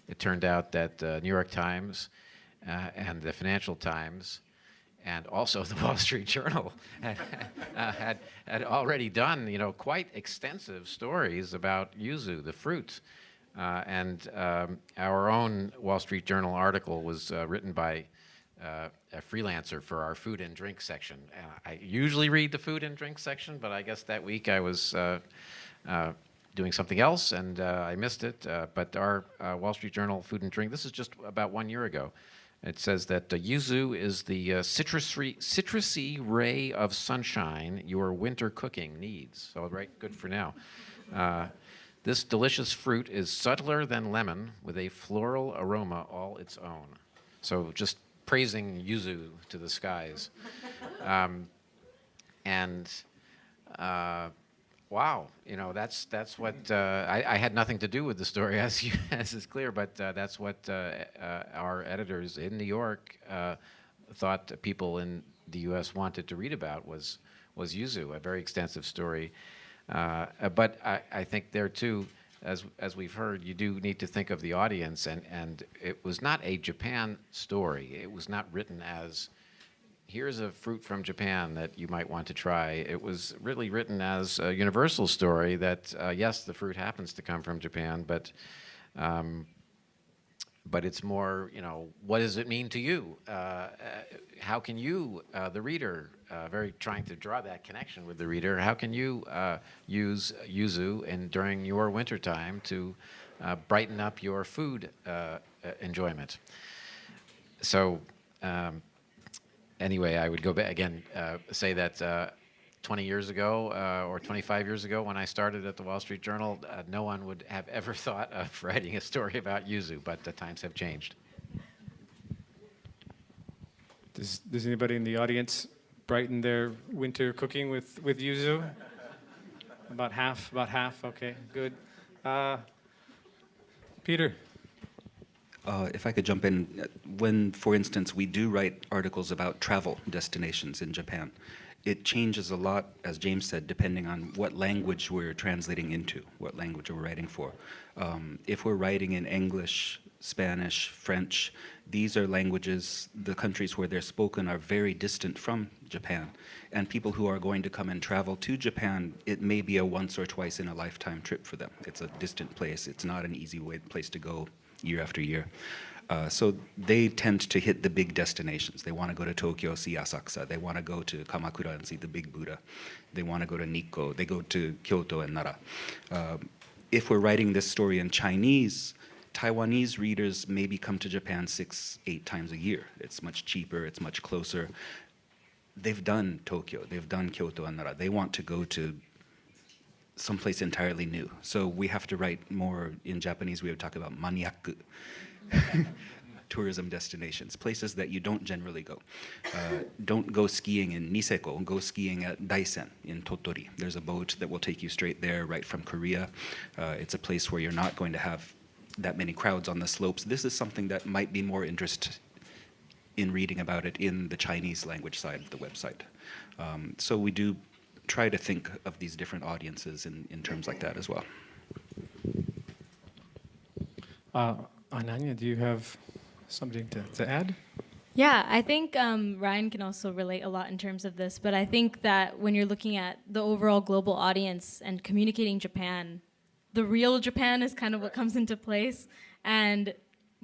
it turned out that New York Times and the Financial Times and also the Wall Street Journal had already done, quite extensive stories about yuzu, the fruit. And our own Wall Street Journal article was written by a freelancer for our food and drink section. I usually read the food and drink section, but I guess that week I was doing something else, and I missed it. But our Wall Street Journal food and drink, this is just about 1 year ago. It says that yuzu is the citrusy ray of sunshine your winter cooking needs. So, right, good for now. This delicious fruit is subtler than lemon, with a floral aroma all its own. So, just praising yuzu to the skies. Wow, that's what I had nothing to do with the story, as is clear, but that's what our editors in New York thought people in the U.S. wanted to read about was yuzu, a very extensive story. But I think there too, as we've heard, you do need to think of the audience, and it was not a Japan story. It was not written as, here's a fruit from Japan that you might want to try. It was really written as a universal story that, yes, the fruit happens to come from Japan, but it's more, what does it mean to you? How can you, the reader, very trying to draw that connection with the reader, how can you use yuzu during your wintertime to brighten up your food enjoyment? So, anyway, I would go back again, say that 20 years ago or 25 years ago when I started at the Wall Street Journal, no one would have ever thought of writing a story about yuzu, but the times have changed. Does anybody in the audience brighten their winter cooking with yuzu? About half, okay, good. Peter? If I could jump in, when, for instance, we do write articles about travel destinations in Japan, it changes a lot, as James said, depending on what language we're translating into, what language we're writing for. If we're writing in English, Spanish, French, these are languages, the countries where they're spoken are very distant from Japan. And people who are going to come and travel to Japan, it may be a once or twice in a lifetime trip for them. It's a distant place. It's not an easy place to go year after year. So they tend to hit the big destinations. They want to go to Tokyo, see Asakusa. They want to go to Kamakura and see the big Buddha. They want to go to Nikko. They go to Kyoto and Nara. If we're writing this story in Chinese, Taiwanese readers maybe come to Japan 6-8 times a year. It's much cheaper. It's much closer. They've done Tokyo. They've done Kyoto and Nara. They want to go to someplace entirely new. So we have to write more, in Japanese we would talk about maniaku, tourism destinations, places that you don't generally go. Don't go skiing in Niseko, go skiing at Daisen in Tottori. There's a boat that will take you straight there right from Korea. It's a place where you're not going to have that many crowds on the slopes. This is something that might be more interest in reading about it in the Chinese language side of the website. So we do try to think of these different audiences in terms like that as well. Ananya, do you have something to add? Yeah, I think Ryan can also relate a lot in terms of this, but I think that when you're looking at the overall global audience and communicating Japan, the real Japan is kind of what comes into place. And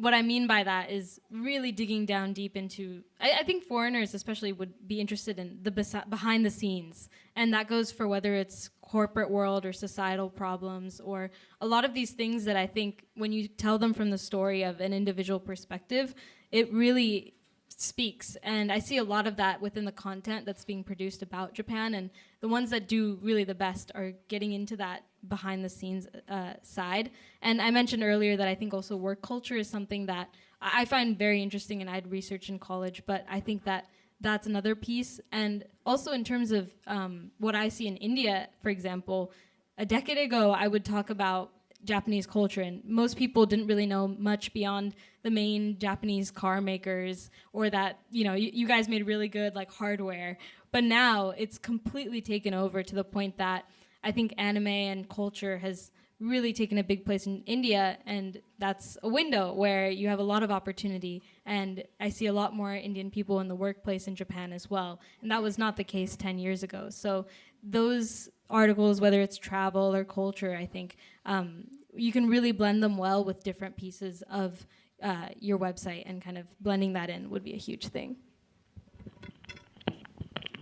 what I mean by that is really digging down deep into, I think foreigners especially would be interested in the behind the scenes. And that goes for whether it's corporate world or societal problems or a lot of these things that I think when you tell them from the story of an individual perspective, it really speaks. And I see a lot of that within the content that's being produced about Japan. And the ones that do really the best are getting into that behind the scenes side. And I mentioned earlier that I think also work culture is something that I find very interesting and I'd research in college, but I think that that's another piece. And also in terms of what I see in India, for example, a decade ago, I would talk about Japanese culture, and most people didn't really know much beyond the main Japanese car makers, or that, you know, you guys made really good like hardware. But now it's completely taken over to the point that I think anime and culture has really taken a big place in India, and that's a window where you have a lot of opportunity. And I see a lot more Indian people in the workplace in Japan as well, and that was not the case 10 years ago. So those articles, whether it's travel or culture, I think you can really blend them well with different pieces of your website, and kind of blending that in would be a huge thing.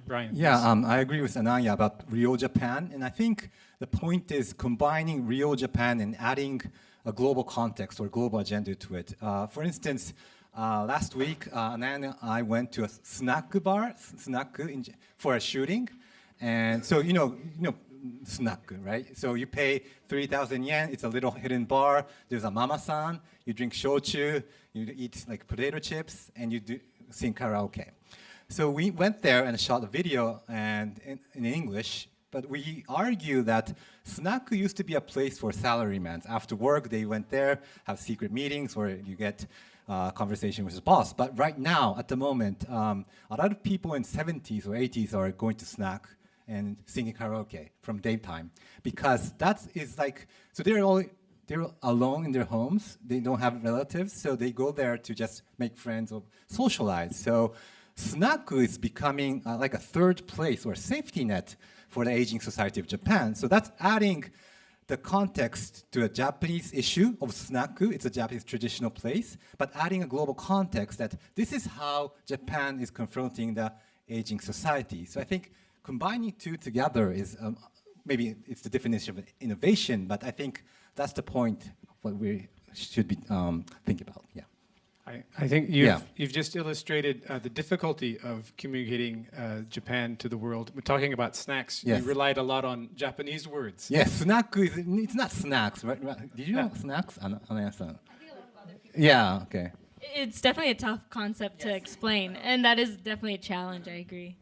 Brian. Yeah, I agree with Ananya about real Japan, and I think the point is combining real Japan and adding a global context or global agenda to it. For instance, last week, Ananya and I went to a snack bar, for a shooting, and so you know snack, right? So you pay 3,000 yen. It's a little hidden bar. There's a mama-san. You drink shochu. You eat like potato chips, and you sing karaoke. So we went there and shot a video and in English, but we argue that snack used to be a place for salarymen. After work, they went there, have secret meetings, or you get conversation with the boss. But right now, at the moment, a lot of people in 70s or 80s are going to snack and singing karaoke from daytime, because that is like, so they're alone in their homes. They don't have relatives, so they go there to just make friends or socialize. So snaku is becoming like a third place or safety net for the aging society of Japan. So that's adding the context to a Japanese issue of snaku. It's a Japanese traditional place, but adding a global context that this is how Japan is confronting the aging society. So I think combining two together is, maybe it's the definition of innovation, but I think that's the point what we should be thinking about, yeah. I think you've just illustrated the difficulty of communicating Japan to the world. We're talking about snacks. Yes. You relied a lot on Japanese words. Yes, snack it's not snacks, right? Did you know snacks, Anaya-san? Yeah, okay. It's definitely a tough concept to explain, and that is definitely a challenge, I agree.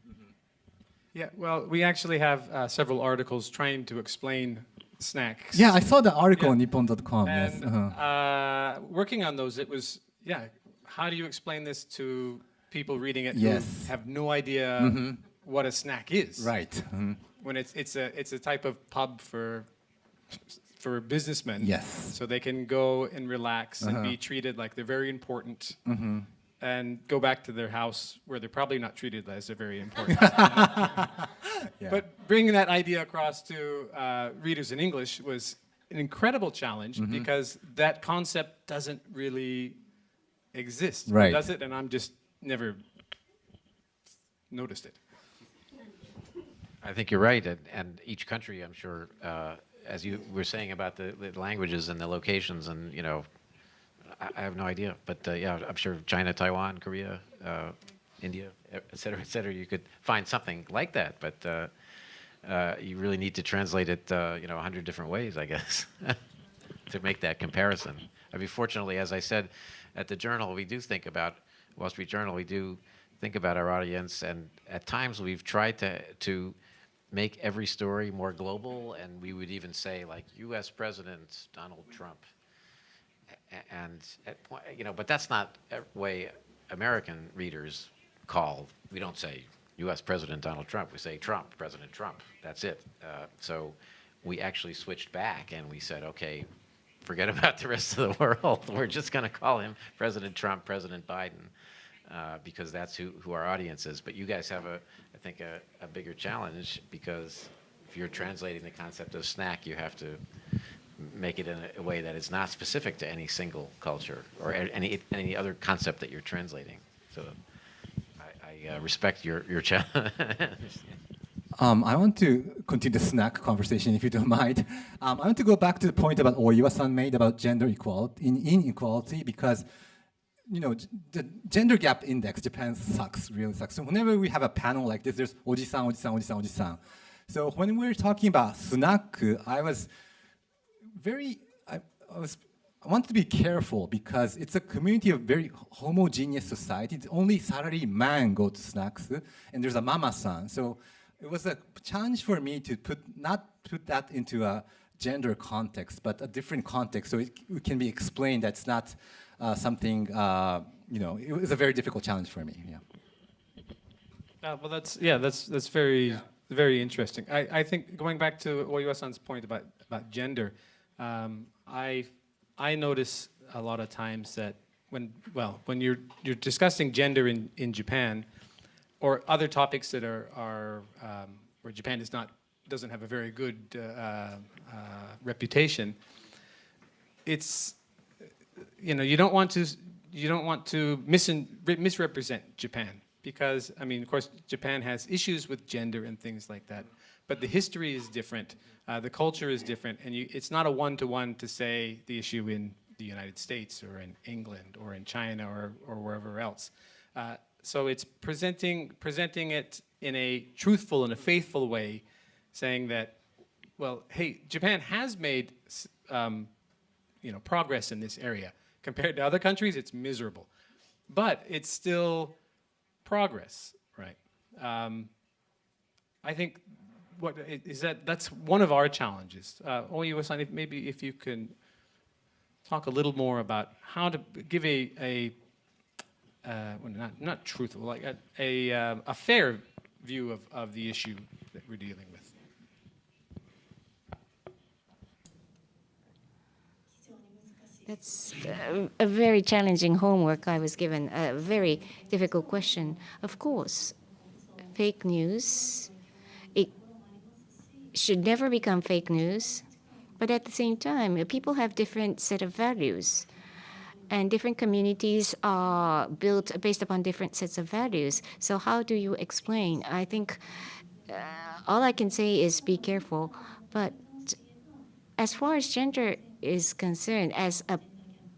Yeah, well, we actually have several articles trying to explain snacks. Yeah, I saw the article on Nippon.com. And yes. Working on those, it was, how do you explain this to people reading it Yes. who have no idea what a snack is? Right. When it's a type of pub for businessmen. Yes. So they can go and relax and be treated like they're very important. And go back to their house where they're probably not treated as they're very important. But bringing that idea across to readers in English was an incredible challenge, because that concept doesn't really exist, right. does it? And I'm just never noticed it. I think you're right, and each country, I'm sure, as you were saying about the languages and the locations, and I have no idea, but I'm sure China, Taiwan, Korea, India, et cetera, you could find something like that, but you really need to translate it, 100 different ways, I guess, to make that comparison. I mean, fortunately, as I said, at the Journal, we do think about, Wall Street Journal, we do think about our audience, and at times we've tried to make every story more global, and we would even say, like, U.S. President Donald Trump. And but that's not the way American readers call. We don't say U.S. President Donald Trump. We say Trump, President Trump. That's it. So we actually switched back and we said, okay, forget about the rest of the world. We're just going to call him President Trump, President Biden, because that's who our audience is. But you guys have I think a bigger challenge, because if you're translating the concept of snack, you have to make it in a way that is not specific to any single culture or any other concept that you're translating. So I respect your challenge. I want to continue the snack conversation, if you don't mind. I want to go back to the point about Oiwa-san made about gender inequality, because the gender gap index, Japan sucks, really sucks. So whenever we have a panel like this, there's oji-san, oji-san, oji-san, oji-san. So when we were talking about snack, I want to be careful because it's a community of very homogeneous society. It's only salary man go to snacks, and there's a mama-san. So it was a challenge for me to not put that into a gender context, but a different context, so it can be explained that it's not something, it was a very difficult challenge for me. Yeah. Well, that's very very interesting. I think going back to Oiwa-san's point about gender, I notice a lot of times that when you're discussing gender in Japan, or other topics that are where Japan doesn't have a very good reputation, it's you don't want to misrepresent Japan, because I mean, of course, Japan has issues with gender and things like that, but the history is different, the culture is different, and it's not a one-to-one to say the issue in the United States or in England or in China or wherever else. So it's presenting it in a truthful and a faithful way, saying that, well, hey, Japan has made progress in this area. Compared to other countries, it's miserable, but it's still progress, right? I think that's one of our challenges. Oiwa-san, maybe if you can talk a little more about how to give not truthful, like a fair view of the issue that we're dealing with. That's a very challenging homework I was given, a very difficult question. Of course, fake news, it should never become fake news, but at the same time, people have different set of values, and different communities are built based upon different sets of values. So how do you explain? I think all I can say is be careful, but as far as gender is concerned, as a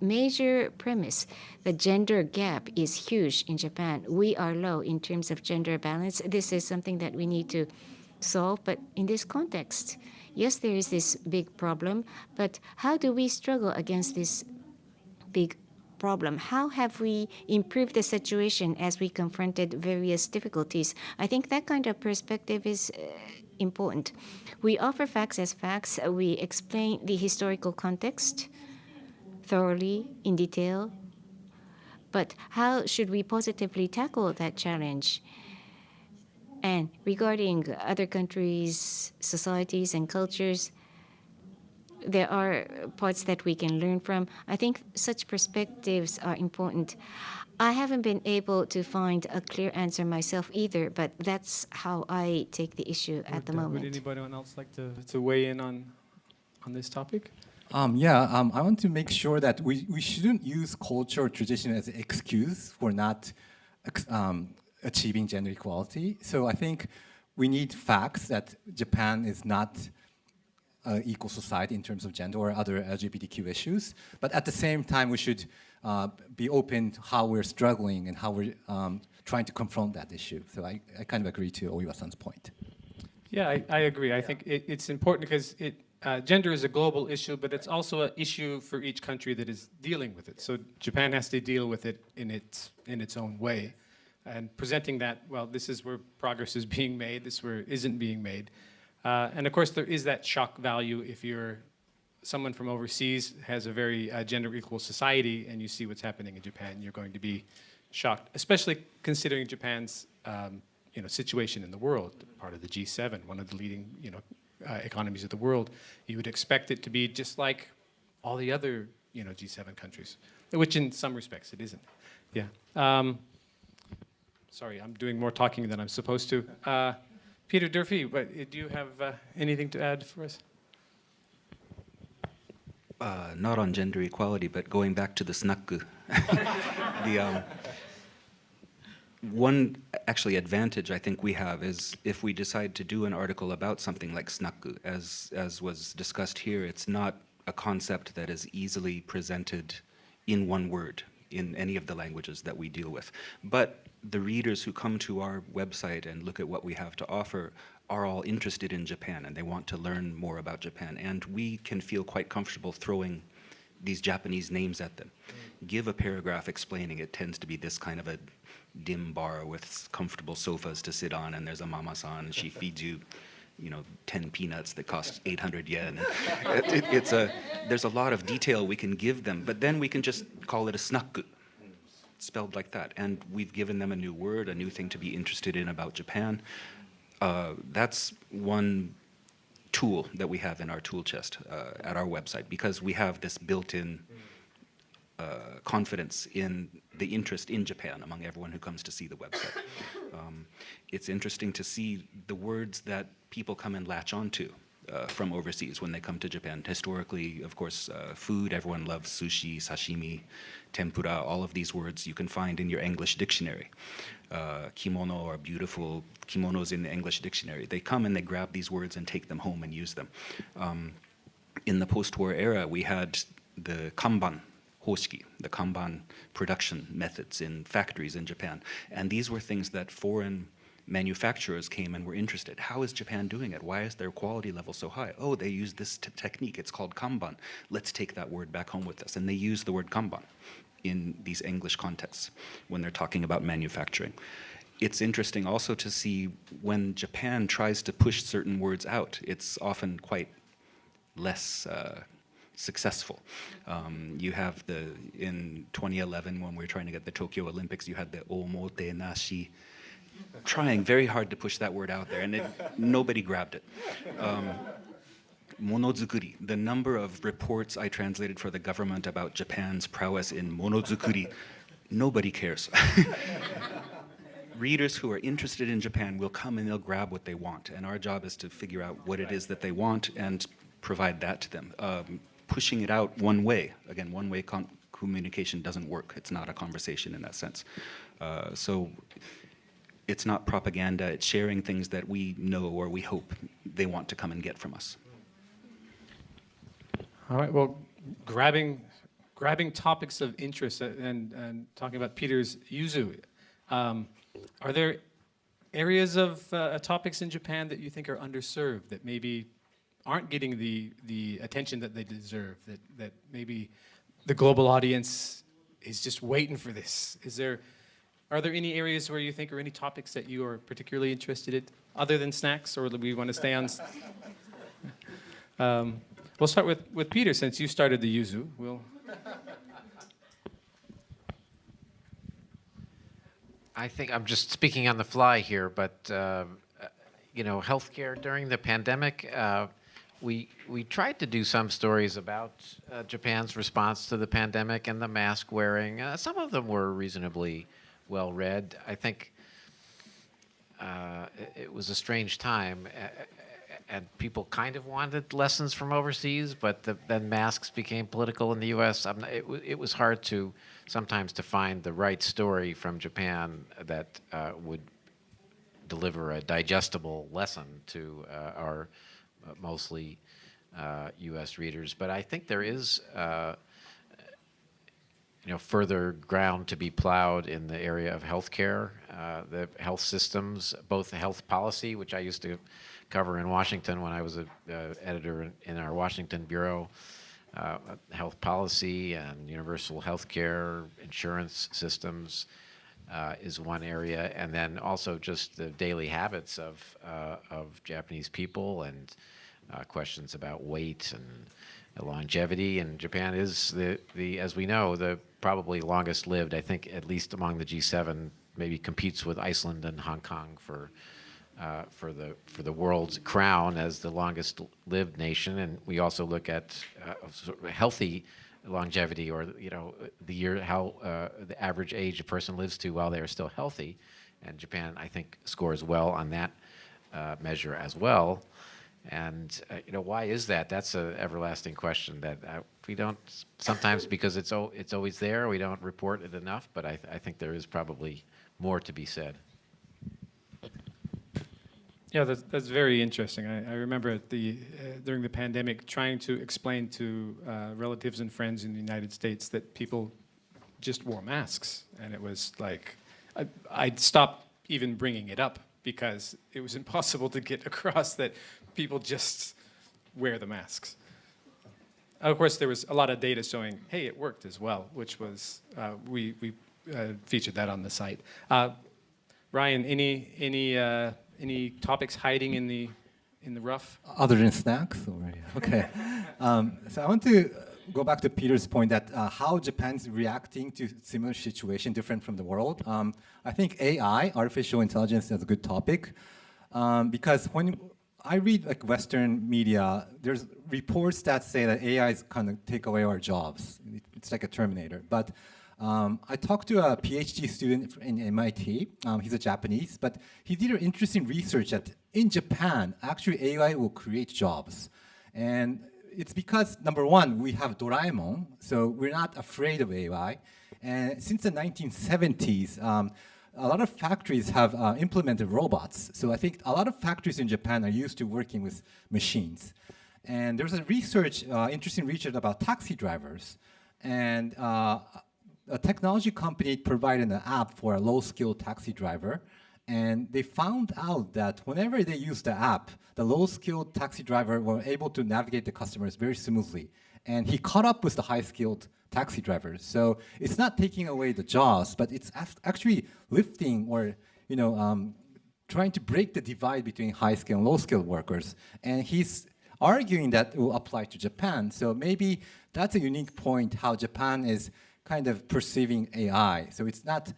major premise, the gender gap is huge in Japan. We are low in terms of gender balance. This is something that we need to solve, but in this context, yes, there is this big problem, but how do we struggle against this big problem? How have we improved the situation as we confronted various difficulties? I think that kind of perspective is important. We offer facts as facts. We explain the historical context thoroughly, in detail. But how should we positively tackle that challenge? And regarding other countries, societies, and cultures, there are parts that we can learn from. I think such perspectives are important. I haven't been able to find a clear answer myself either, but that's how I take the issue at the moment. Would anybody else like to weigh in on this topic? I want to make sure that we shouldn't use culture or tradition as an excuse for not achieving gender equality. So I think we need facts that Japan is not an equal society in terms of gender or other LGBTQ issues. But at the same time, we should be open to how we're struggling and how we're trying to confront that issue. So I kind of agree to Oiwa-san's point. Yeah, I agree. I think it's important because gender is a global issue, but it's also an issue for each country that is dealing with it. So Japan has to deal with it in its own way. And presenting that, well, this is where progress is being made, this is where it isn't being made. And of course, there is that shock value if you're someone from overseas, has a very gender equal society, and you see what's happening in Japan, you're going to be shocked, especially considering Japan's situation in the world, part of the G7, one of the leading economies of the world. You would expect it to be just like all the other G7 countries, which in some respects it isn't. Yeah. Sorry, I'm doing more talking than I'm supposed to. Peter Durfee, but do you have anything to add for us? not on gender equality, but going back to the snack, one actually advantage I think we have is if we decide to do an article about something like snack, as was discussed here, it's not a concept that is easily presented in one word in any of the languages that we deal with. But the readers who come to our website and look at what we have to offer are all interested in Japan and they want to learn more about Japan. And we can feel quite comfortable throwing these Japanese names at them. Give a paragraph explaining it tends to be this kind of a dim bar with comfortable sofas to sit on, and there's a mama-san, and she feeds you, 10 peanuts that cost 800 yen. There's a lot of detail we can give them, but then we can just call it a snack, spelled like that. And we've given them a new word, a new thing to be interested in about Japan. That's one tool that we have in our tool chest at our website, because we have this built-in confidence in the interest in Japan among everyone who comes to see the website. It's interesting to see the words that people come and latch onto from overseas when they come to Japan. Historically, of course, food, everyone loves sushi, sashimi, tempura, all of these words you can find in your English dictionary. Kimono or beautiful kimonos in the English dictionary. They come and they grab these words and take them home and use them. In the post-war era, we had the kanban, the kanban production methods in factories in Japan. And these were things that foreign manufacturers came and were interested. How is Japan doing it? Why is their quality level so high? Oh, they use this technique. It's called kanban. Let's take that word back home with us. And they use the word kanban in these English contexts when they're talking about manufacturing. It's interesting also to see when Japan tries to push certain words out, it's often quite less successful. You have in 2011, when we were trying to get the Tokyo Olympics, you had the omotenashi, trying very hard to push that word out there, and nobody grabbed it. Monozukuri, the number of reports I translated for the government about Japan's prowess in monozukuri, nobody cares. Readers who are interested in Japan will come and they'll grab what they want, and our job is to figure out what it is that they want and provide that to them. Pushing it out one way, again, one-way communication doesn't work. It's not a conversation in that sense. So it's not propaganda, it's sharing things that we know or we hope they want to come and get from us. All right, well, grabbing topics of interest and talking about Peter's yuzu, are there areas of topics in Japan that you think are underserved, that maybe aren't getting the attention that they deserve, that maybe the global audience is just waiting for this? Are there any areas where you think, or any topics that you are particularly interested in, other than snacks, or do we want to stay on? We'll start with Peter, since you started the yuzu. I think I'm just speaking on the fly here, but healthcare during the pandemic, we tried to do some stories about Japan's response to the pandemic and the mask wearing. Some of them were reasonably well read. I think it was a strange time, and people kind of wanted lessons from overseas, but then masks became political in the U.S. It was hard sometimes to find the right story from Japan that would deliver a digestible lesson to our mostly U.S. readers. But I think there is further ground to be plowed in the area of healthcare, the health systems, both the health policy, which I used to cover in Washington when I was an editor in our Washington bureau, health policy and universal health care, insurance systems is one area, and then also just the daily habits of Japanese people and questions about weight and longevity. And Japan is as we know, the probably longest lived, I think, at least among the G7, maybe competes with Iceland and Hong Kong for the world's crown as the longest lived nation. And we also look at healthy longevity, or the average age a person lives to while they are still healthy. And Japan, I think, scores well on that measure as well. And why is that? That's an everlasting question that we don't, sometimes because it's always there, we don't report it enough, but I think there is probably more to be said. Yeah, that's very interesting. I remember during the pandemic trying to explain to relatives and friends in the United States that people just wore masks, and it was like I'd stopped even bringing it up because it was impossible to get across that people just wear the masks. Of course, there was a lot of data showing, hey, it worked as well, which was we featured that on the site. Ryan, any topics hiding in the rough? Other than snacks? Okay. So I want to go back to Peter's point that how Japan's reacting to similar situation different from the world. I think AI, artificial intelligence, is a good topic because when I read like Western media, there's reports that say that AI is kind of take away our jobs. It's like a Terminator. But I talked to a PhD student in MIT. He's a Japanese, but he did an interesting research that in Japan, actually AI will create jobs. And it's because, number one, we have Doraemon, so we're not afraid of AI. And since the 1970s, a lot of factories have implemented robots. So I think a lot of factories in Japan are used to working with machines. And there's a interesting research about taxi drivers. And a technology company provided an app for a low-skilled taxi driver. And they found out that whenever they used the app, the low-skilled taxi driver were able to navigate the customers very smoothly. And he caught up with the high-skilled taxi drivers. So it's not taking away the jobs, but it's actually lifting or trying to break the divide between high-skilled and low-skilled workers. And he's arguing that it will apply to Japan. So maybe that's a unique point how Japan is kind of perceiving AI. So it's not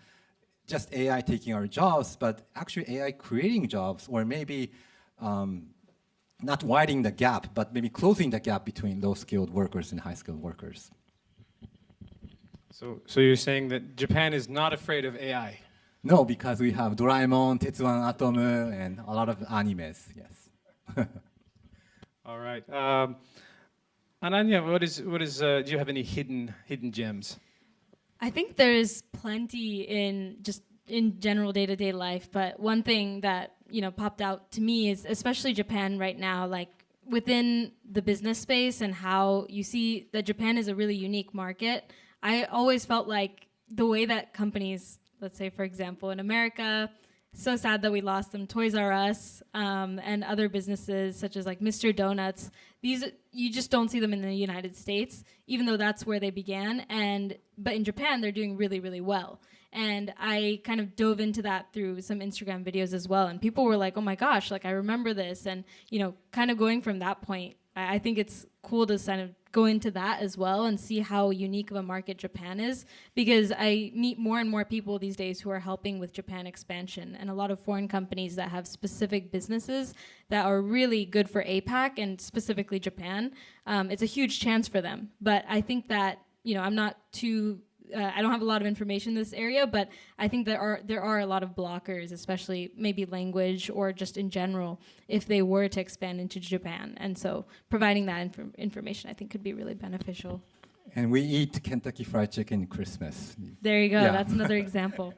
just AI taking our jobs, but actually AI creating jobs, or maybe not widening the gap, but maybe closing the gap between low-skilled workers and high-skilled workers. So you're saying that Japan is not afraid of AI? No, because we have Doraemon, Tetsuwan Atom, and a lot of animes, yes. All right. Ananya, do you have any hidden gems? I think there's plenty in general day-to-day life, but one thing that popped out to me is especially Japan right now, like within the business space and how you see that Japan is a really unique market. I always felt like the way that companies, let's say for example in America, so sad that we lost them, Toys R Us and other businesses such as like Mr. Donuts. These, you just don't see them in the United States, even though that's where they began. But in Japan, they're doing really, really well. And I kind of dove into that through some Instagram videos as well. And people were like, oh my gosh, like I remember this. And, kind of going from that point, I think it's cool to kind of go into that as well and see how unique of a market Japan is, because I meet more and more people these days who are helping with Japan expansion, and a lot of foreign companies that have specific businesses that are really good for APAC and specifically Japan. It's a huge chance for them. But I think that, I'm not too I don't have a lot of information in this area, but I think there are a lot of blockers, especially maybe language or just in general, if they were to expand into Japan. And so providing that information, I think, could be really beneficial. And we eat Kentucky Fried Chicken Christmas. There you go. Yeah. That's another example.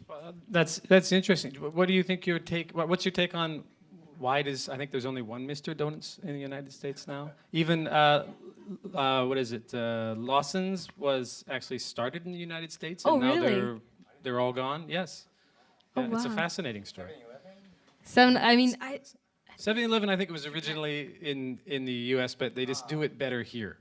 Well, that's interesting. What do you think what's your take on why I think there's only one Mr. Donuts in the United States now? Even what is it? Lawson's was actually started in the United States, and now really? they're all gone. Yes, yeah, wow. It's a fascinating story. 7-Eleven, I think it was originally in the U.S., but they just do it better here.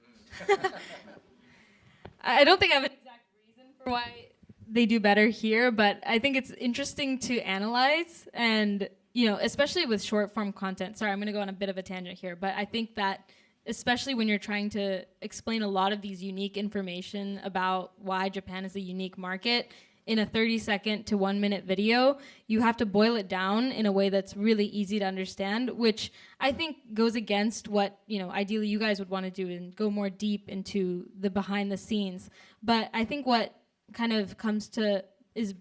I don't think I have an exact reason for why they do better here, but I think it's interesting to analyze, and especially with short form content. Sorry, I'm going to go on a bit of a tangent here, but I think that especially when you're trying to explain a lot of these unique information about why Japan is a unique market in a 30-second to 1-minute video, you have to boil it down in a way that's really easy to understand, which I think goes against what, ideally you guys would want to do and go more deep into the behind the scenes. But I think what kind of is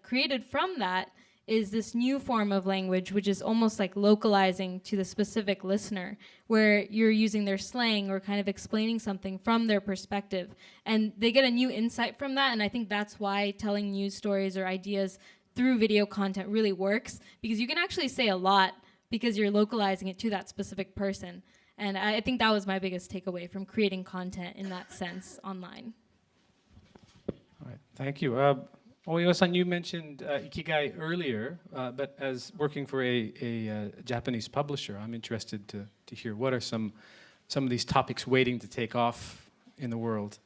created from that is this new form of language, which is almost like localizing to the specific listener, where you're using their slang or kind of explaining something from their perspective. And they get a new insight from that, and I think that's why telling news stories or ideas through video content really works, because you can actually say a lot because you're localizing it to that specific person. And I think that was my biggest takeaway from creating content in that sense online. All right, thank you. Oyo-san, you mentioned Ikigai earlier, but as working for a Japanese publisher, I'm interested to hear what are some of these topics waiting to take off in the world,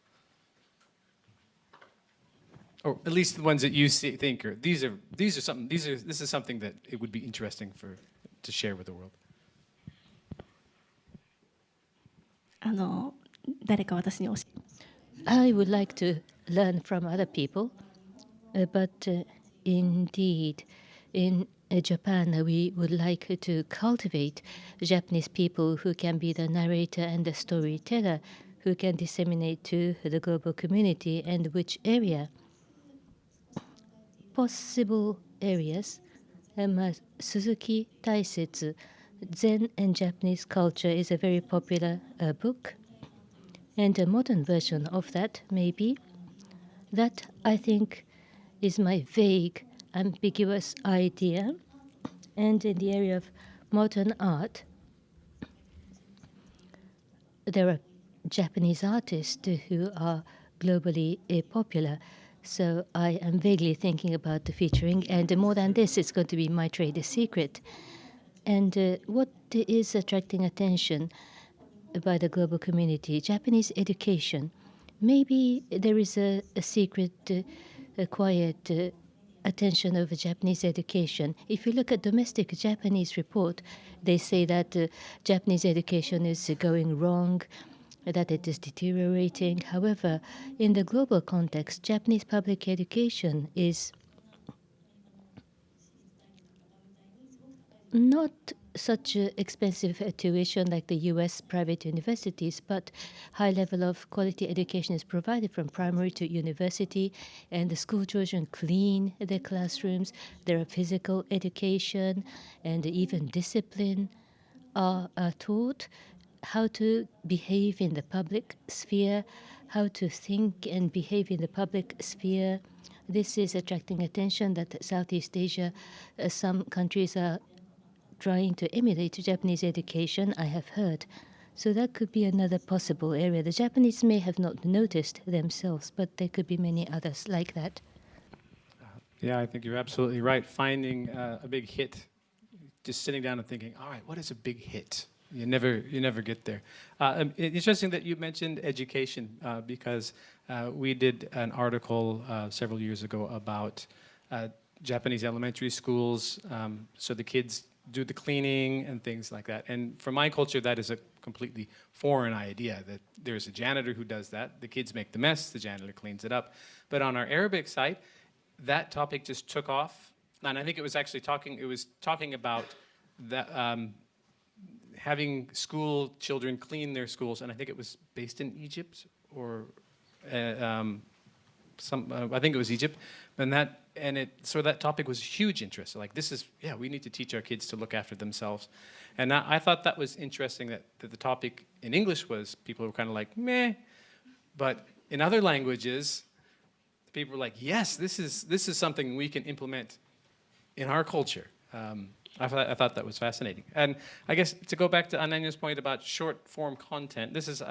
or at least the ones that you think are this is something that it would be interesting to share with the world. 誰か私に教え I would like to learn from other people, but indeed, in Japan, we would like to cultivate Japanese people who can be the narrator and the storyteller, who can disseminate to the global community. And which area? Possible areas. Suzuki Taisetsu, Zen and Japanese Culture, is a very popular book. And a modern version of that, maybe. That, I think, is my vague, ambiguous idea. And in the area of modern art, there are Japanese artists who are globally popular. So I am vaguely thinking about the featuring. And more than this, it's going to be my trade secret. And what is attracting attention by the global community? Japanese education. Maybe there is a secret, a quiet attention over Japanese education. If you look at domestic Japanese report, they say that Japanese education is going wrong, that it is deteriorating. However, in the global context, Japanese public education is not such expensive tuition like the US private universities, but high level of quality education is provided from primary to university, and the school children clean their classrooms. There are physical education, and even discipline are taught, how to behave in the public sphere, how to think and behave in the public sphere. This is attracting attention that Southeast Asia, some countries are trying to emulate Japanese education, I have heard. So that could be another possible area. The Japanese may have not noticed themselves, but there could be many others like that. Yeah, I think you're absolutely right. Finding a big hit, just sitting down and thinking, all right, what is a big hit? You never get there. Interesting that you mentioned education, because we did an article several years ago about Japanese elementary schools, so the kids do the cleaning and things like that. And for my culture, that is a completely foreign idea, that there's a janitor who does that. The kids make the mess, the janitor cleans it up. But on our Arabic site, that topic just took off. And I think it was actually talking about that, having school children clean their schools. And I think it was based in Egypt, or I think it was Egypt. So that topic was huge interest. Like, we need to teach our kids to look after themselves. And I thought that was interesting that the topic in English was, people were kind of like, meh. But in other languages, people were like, yes, this is something we can implement in our culture. I thought that was fascinating. And I guess to go back to Ananya's point about short form content, this is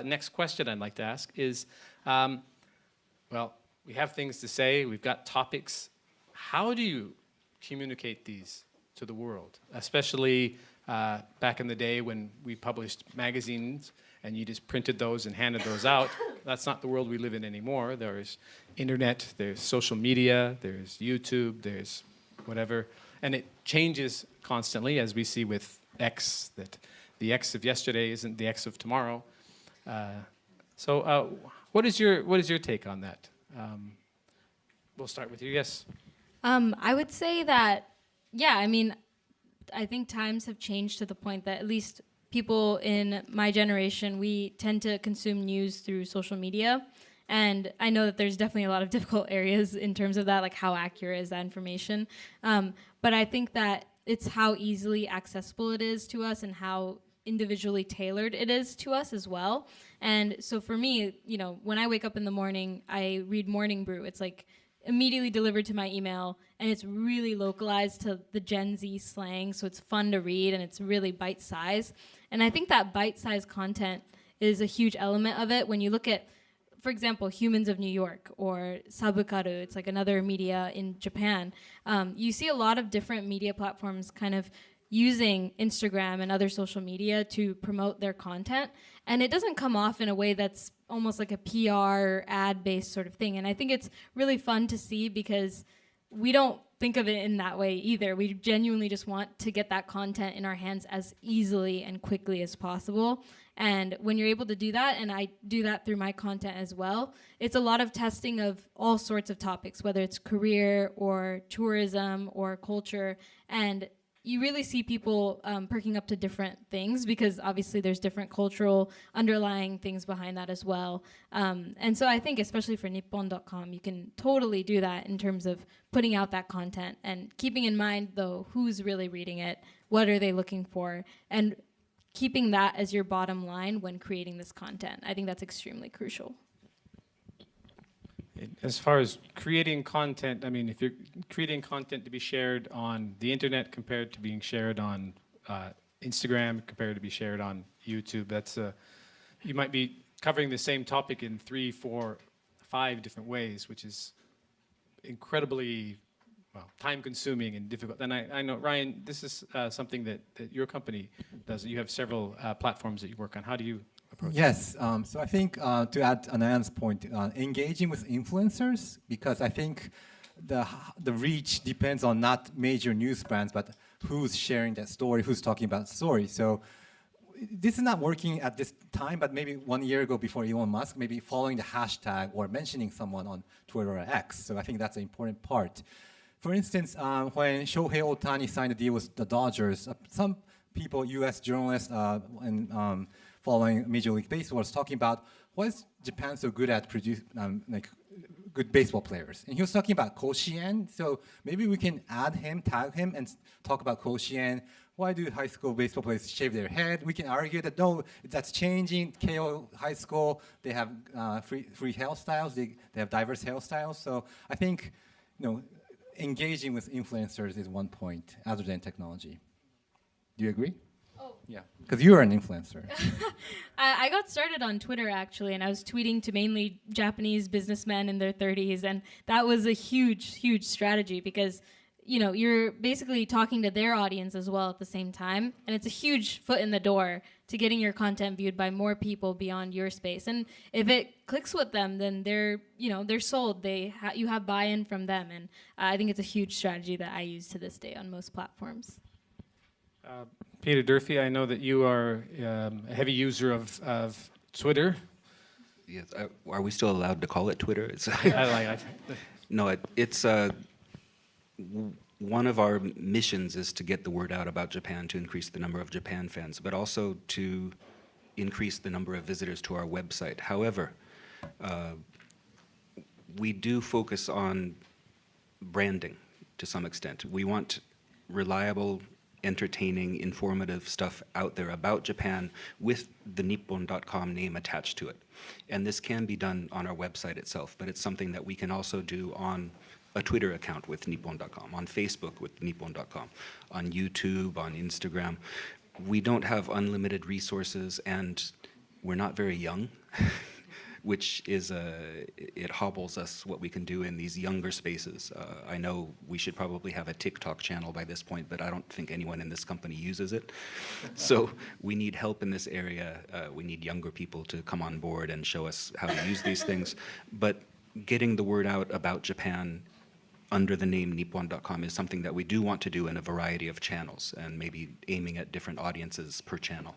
next question I'd like to ask is, well, we have things to say, we've got topics. How do you communicate these to the world? Especially back in the day when we published magazines and you just printed those and handed those out. That's not the world we live in anymore. There's internet, there's social media, there's YouTube, there's whatever. And it changes constantly, as we see with X, that the X of yesterday isn't the X of tomorrow. So what is your take on that? We'll start with you. Yes. I would say that, I think times have changed to the point that at least people in my generation, we tend to consume news through social media. And I know that there's definitely a lot of difficult areas in terms of that, like how accurate is that information. But I think that it's how easily accessible it is to us and how individually tailored it is to us as well. And so for me, you know, when I wake up in the morning, I read Morning Brew. It's like immediately delivered to my email, and it's really localized to the Gen Z slang, so it's fun to read and it's really bite-sized. And I think that bite-sized content is a huge element of it. When you look at, for example, Humans of New York or Sabukaru, it's like another media in Japan, you see a lot of different media platforms kind of using Instagram and other social media to promote their content. And it doesn't come off in a way that's almost like a PR ad-based sort of thing. And I think it's really fun to see because we don't think of it in that way either. We genuinely just want to get that content in our hands as easily and quickly as possible. And when you're able to do that, and I do that through my content as well, it's a lot of testing of all sorts of topics, whether it's career or tourism or culture. And you really see people perking up to different things because obviously there's different cultural underlying things behind that as well. And so I think especially for Nippon.com, you can totally do that in terms of putting out that content and keeping in mind, though, who's really reading it, what are they looking for, and keeping that as your bottom line when creating this content. I think that's extremely crucial. As far as creating content, I mean, if you're creating content to be shared on the internet compared to being shared on Instagram, compared to be shared on YouTube, that's you might be covering the same topic in 3, 4, 5 different ways, which is incredibly time-consuming and difficult. And I know, Ryan, this is something that your company does. You have several platforms that you work on. How do you approach it? Yes, so I think to add Anayan's point, engaging with influencers, because I think the reach depends on not major news brands, but who's sharing that story, who's talking about the story. So this is not working at this time, but maybe 1 year ago before Elon Musk, maybe following the hashtag or mentioning someone on Twitter or X. So I think that's an important part. For instance, when Shohei Ohtani signed a deal with the Dodgers, some people, U.S. journalists and following Major League Baseball was talking about why is Japan so good at producing like good baseball players? And he was talking about Koshien. So maybe we can add him, tag him, and talk about Koshien. Why do high school baseball players shave their head? We can argue that no, that's changing. Keio High School, they have free hairstyles. They have diverse hairstyles. So I think, you know, engaging with influencers is one point other than technology. Do you agree? Oh. Yeah, because you are an influencer. I got started on Twitter, actually, and I was tweeting to mainly Japanese businessmen in their 30s, and that was a huge, huge strategy because, you know, you're basically talking to their audience as well at the same time, and it's a huge foot in the door to getting your content viewed by more people beyond your space. And if it clicks with them, then they're sold. You have buy-in from them, and I think it's a huge strategy that I use to this day on most platforms. Peter Durfee, I know that you are a heavy user of Twitter. Yes, are we still allowed to call it Twitter? It's no, it's one of our missions is to get the word out about Japan, to increase the number of Japan fans, but also to increase the number of visitors to our website. However, we do focus on branding to some extent. We want reliable, entertaining, informative stuff out there about Japan with the Nippon.com name attached to it. And this can be done on our website itself, but it's something that we can also do on a Twitter account with Nippon.com, on Facebook with Nippon.com, on YouTube, on Instagram. We don't have unlimited resources, and we're not very young, which is it hobbles us what we can do in these younger spaces. I know we should probably have a TikTok channel by this point, but I don't think anyone in this company uses it. So we need help in this area. We need younger people to come on board and show us how to use these things. But getting the word out about Japan under the name Nippon.com is something that we do want to do in a variety of channels, and maybe aiming at different audiences per channel.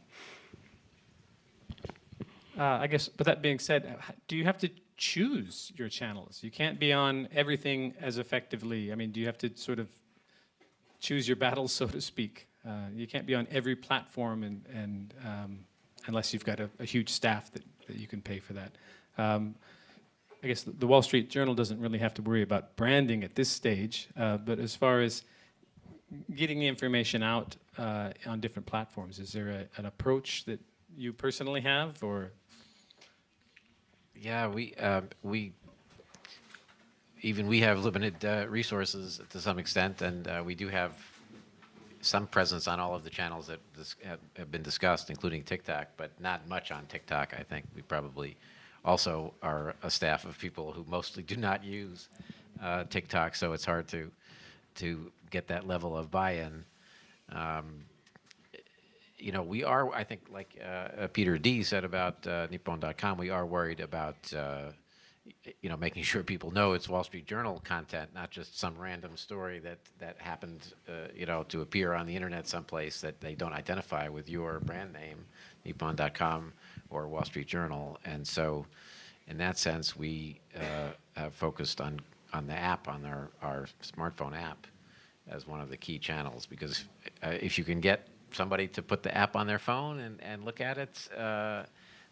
I guess, but that being said, do you have to choose your channels? You can't be on everything as effectively. I mean, do you have to sort of choose your battles, so to speak? You can't be on every platform, and unless you've got a huge staff that you can pay for that. I guess the Wall Street Journal doesn't really have to worry about branding at this stage, but as far as getting the information out on different platforms, is there an approach that you personally have, or? Yeah, we have limited resources to some extent, and we do have some presence on all of the channels that have been discussed, including TikTok, but not much on TikTok. I think we probably also are a staff of people who mostly do not use TikTok, so it's hard to get that level of buy-in. You know, we are, I think, like Peter D. said about Nippon.com, we are worried about you know, making sure people know it's Wall Street Journal content, not just some random story that happened, you know, to appear on the internet someplace that they don't identify with your brand name, Nippon.com or Wall Street Journal. And so, in that sense, we have focused on the app, on our smartphone app, as one of the key channels. Because if you can get somebody to put the app on their phone and look at it,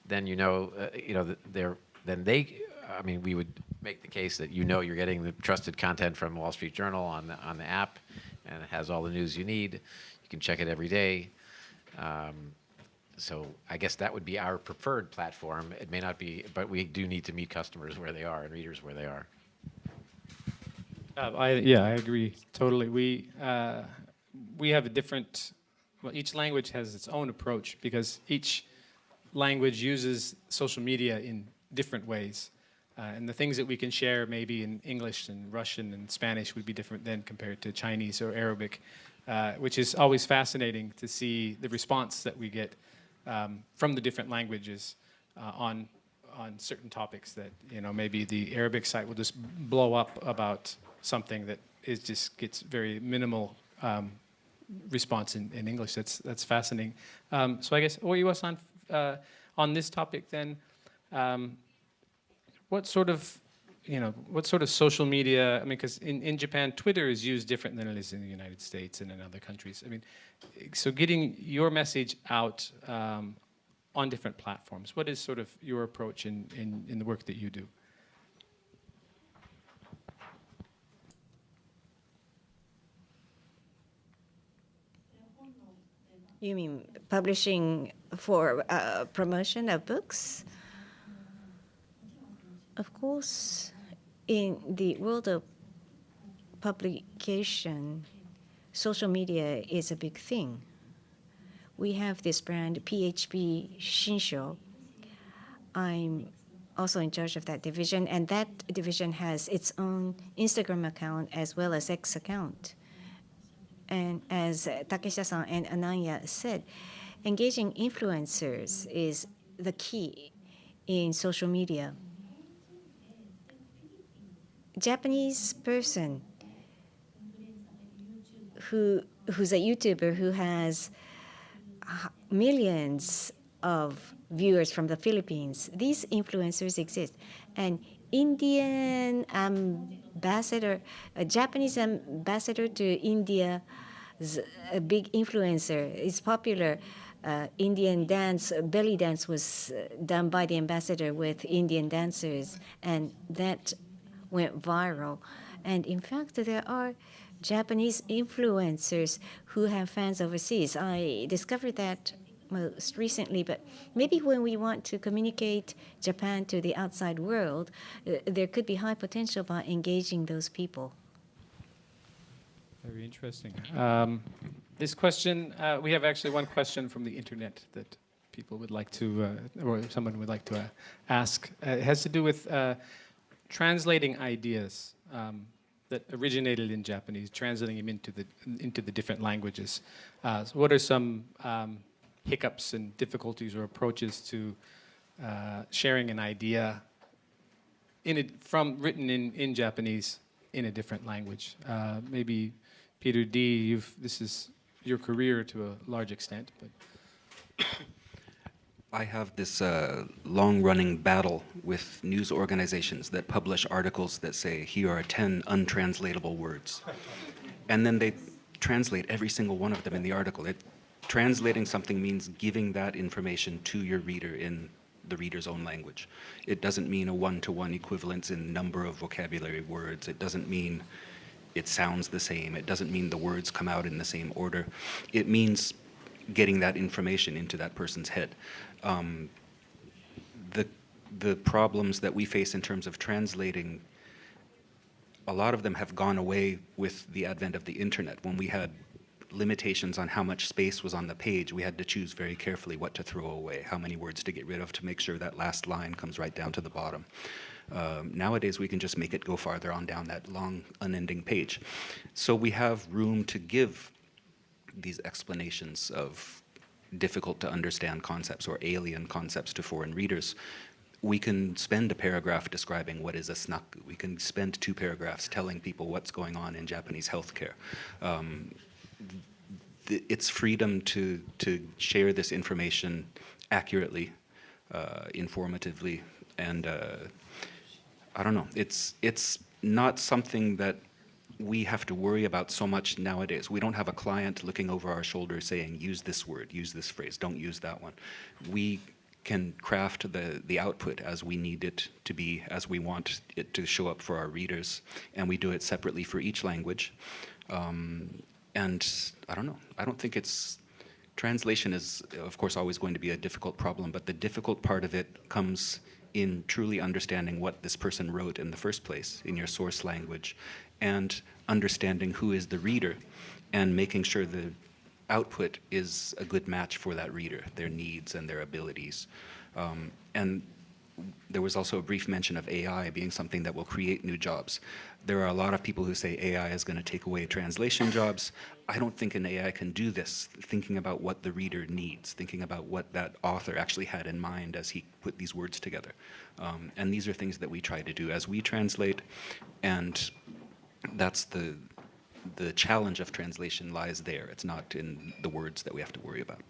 then you know, I mean, we would make the case that you know you're getting the trusted content from Wall Street Journal on the app, and it has all the news you need. You can check it every day. So I guess that would be our preferred platform. It may not be, but we do need to meet customers where they are and readers where they are. I agree totally. We have a different. Well, each language has its own approach because each language uses social media in different ways. And the things that we can share maybe in English and Russian and Spanish would be different than compared to Chinese or Arabic, which is always fascinating to see the response that we get from the different languages on certain topics that, you know, maybe the Arabic site will just blow up about something that is just gets very minimal response in English. That's fascinating. So I guess, Oiwa-san, on this topic then, what sort of social media, I mean, because in Japan, Twitter is used different than it is in the United States and in other countries. I mean, so getting your message out on different platforms, what is sort of your approach in the work that you do? You mean publishing for promotion of books? Of course, in the world of publication, social media is a big thing. We have this brand, PHP Shinsho. I'm also in charge of that division, and that division has its own Instagram account as well as X account. And as Takeshita-san and Ananya said, engaging influencers is the key in social media. Japanese person who's a YouTuber who has millions of viewers from the Philippines, these influencers exist. And Indian ambassador, a Japanese ambassador to India, a big influencer, is popular. Indian dance, belly dance was done by the ambassador with Indian dancers, and that went viral. And in fact, there are Japanese influencers who have fans overseas. I discovered that most recently, but maybe when we want to communicate Japan to the outside world, there could be high potential by engaging those people. Very interesting. This question, we have actually one question from the internet that people would like to, or someone would like to ask. It has to do with translating ideas that originated in Japanese, translating them into the different languages. So what are some hiccups and difficulties or approaches to sharing an idea written in Japanese in a different language? Maybe Peter D., this is your career to a large extent, but. I have this long-running battle with news organizations that publish articles that say, here are 10 untranslatable words. And then they translate every single one of them in the article. Translating something means giving that information to your reader in the reader's own language. It doesn't mean a one-to-one equivalence in number of vocabulary words. It doesn't mean it sounds the same. It doesn't mean the words come out in the same order. It means getting that information into that person's head. The problems that we face in terms of translating, a lot of them have gone away with the advent of the internet. When we had limitations on how much space was on the page, we had to choose very carefully what to throw away, how many words to get rid of to make sure that last line comes right down to the bottom. Nowadays, we can just make it go farther on down that long, unending page. So we have room to give these explanations of difficult to understand concepts or alien concepts to foreign readers. We can spend a paragraph describing what is a snaku. We can spend 2 paragraphs telling people what's going on in Japanese healthcare. It's freedom to share this information accurately, informatively, and I don't know. It's not something that we have to worry about so much nowadays. We don't have a client looking over our shoulder saying, use this word, use this phrase, don't use that one. We can craft the output as we need it to be, as we want it to show up for our readers, and we do it separately for each language. And I don't know, I don't think translation is, of course, always going to be a difficult problem, but the difficult part of it comes in truly understanding what this person wrote in the first place, in your source language, and understanding who is the reader, and making sure the output is a good match for that reader, their needs and their abilities. And there was also a brief mention of AI being something that will create new jobs. There are a lot of people who say AI is going to take away translation jobs. I don't think an AI can do this, thinking about what the reader needs, thinking about what that author actually had in mind as he put these words together. And these are things that we try to do as we translate, and that's the challenge of translation lies there. It's not in the words that we have to worry about.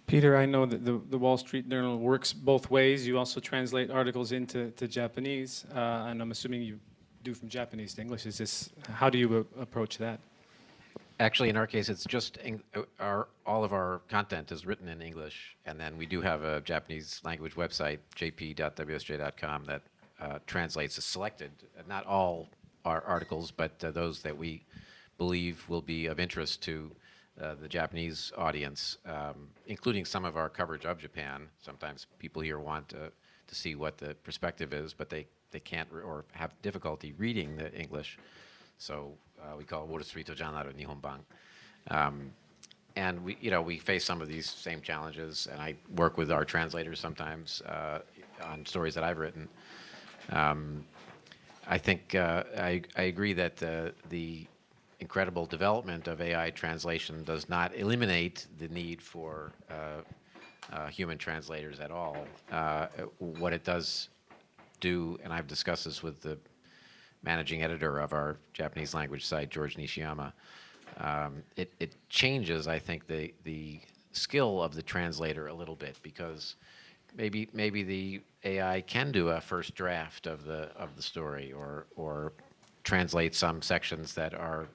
Peter, I know that the Wall Street Journal works both ways. You also translate articles into Japanese, and I'm assuming you do from Japanese to English. How do you approach that? Actually, in our case, it's just all of our content is written in English, and then we do have a Japanese language website, jp.wsj.com, that translates a selected, not all our articles, but those that we believe will be of interest to the Japanese audience, including some of our coverage of Japan. Sometimes people here want to see what the perspective is, but they can't or have difficulty reading the English. So we call it Wall Street Journal Nihonban. And we face some of these same challenges, and I work with our translators sometimes on stories that I've written. I think I agree that the incredible development of AI translation does not eliminate the need for human translators at all. What it does do, and I've discussed this with the managing editor of our Japanese language site, George Nishiyama, it changes, I think, the skill of the translator a little bit, because maybe the AI can do a first draft of the story, or translate some sections that are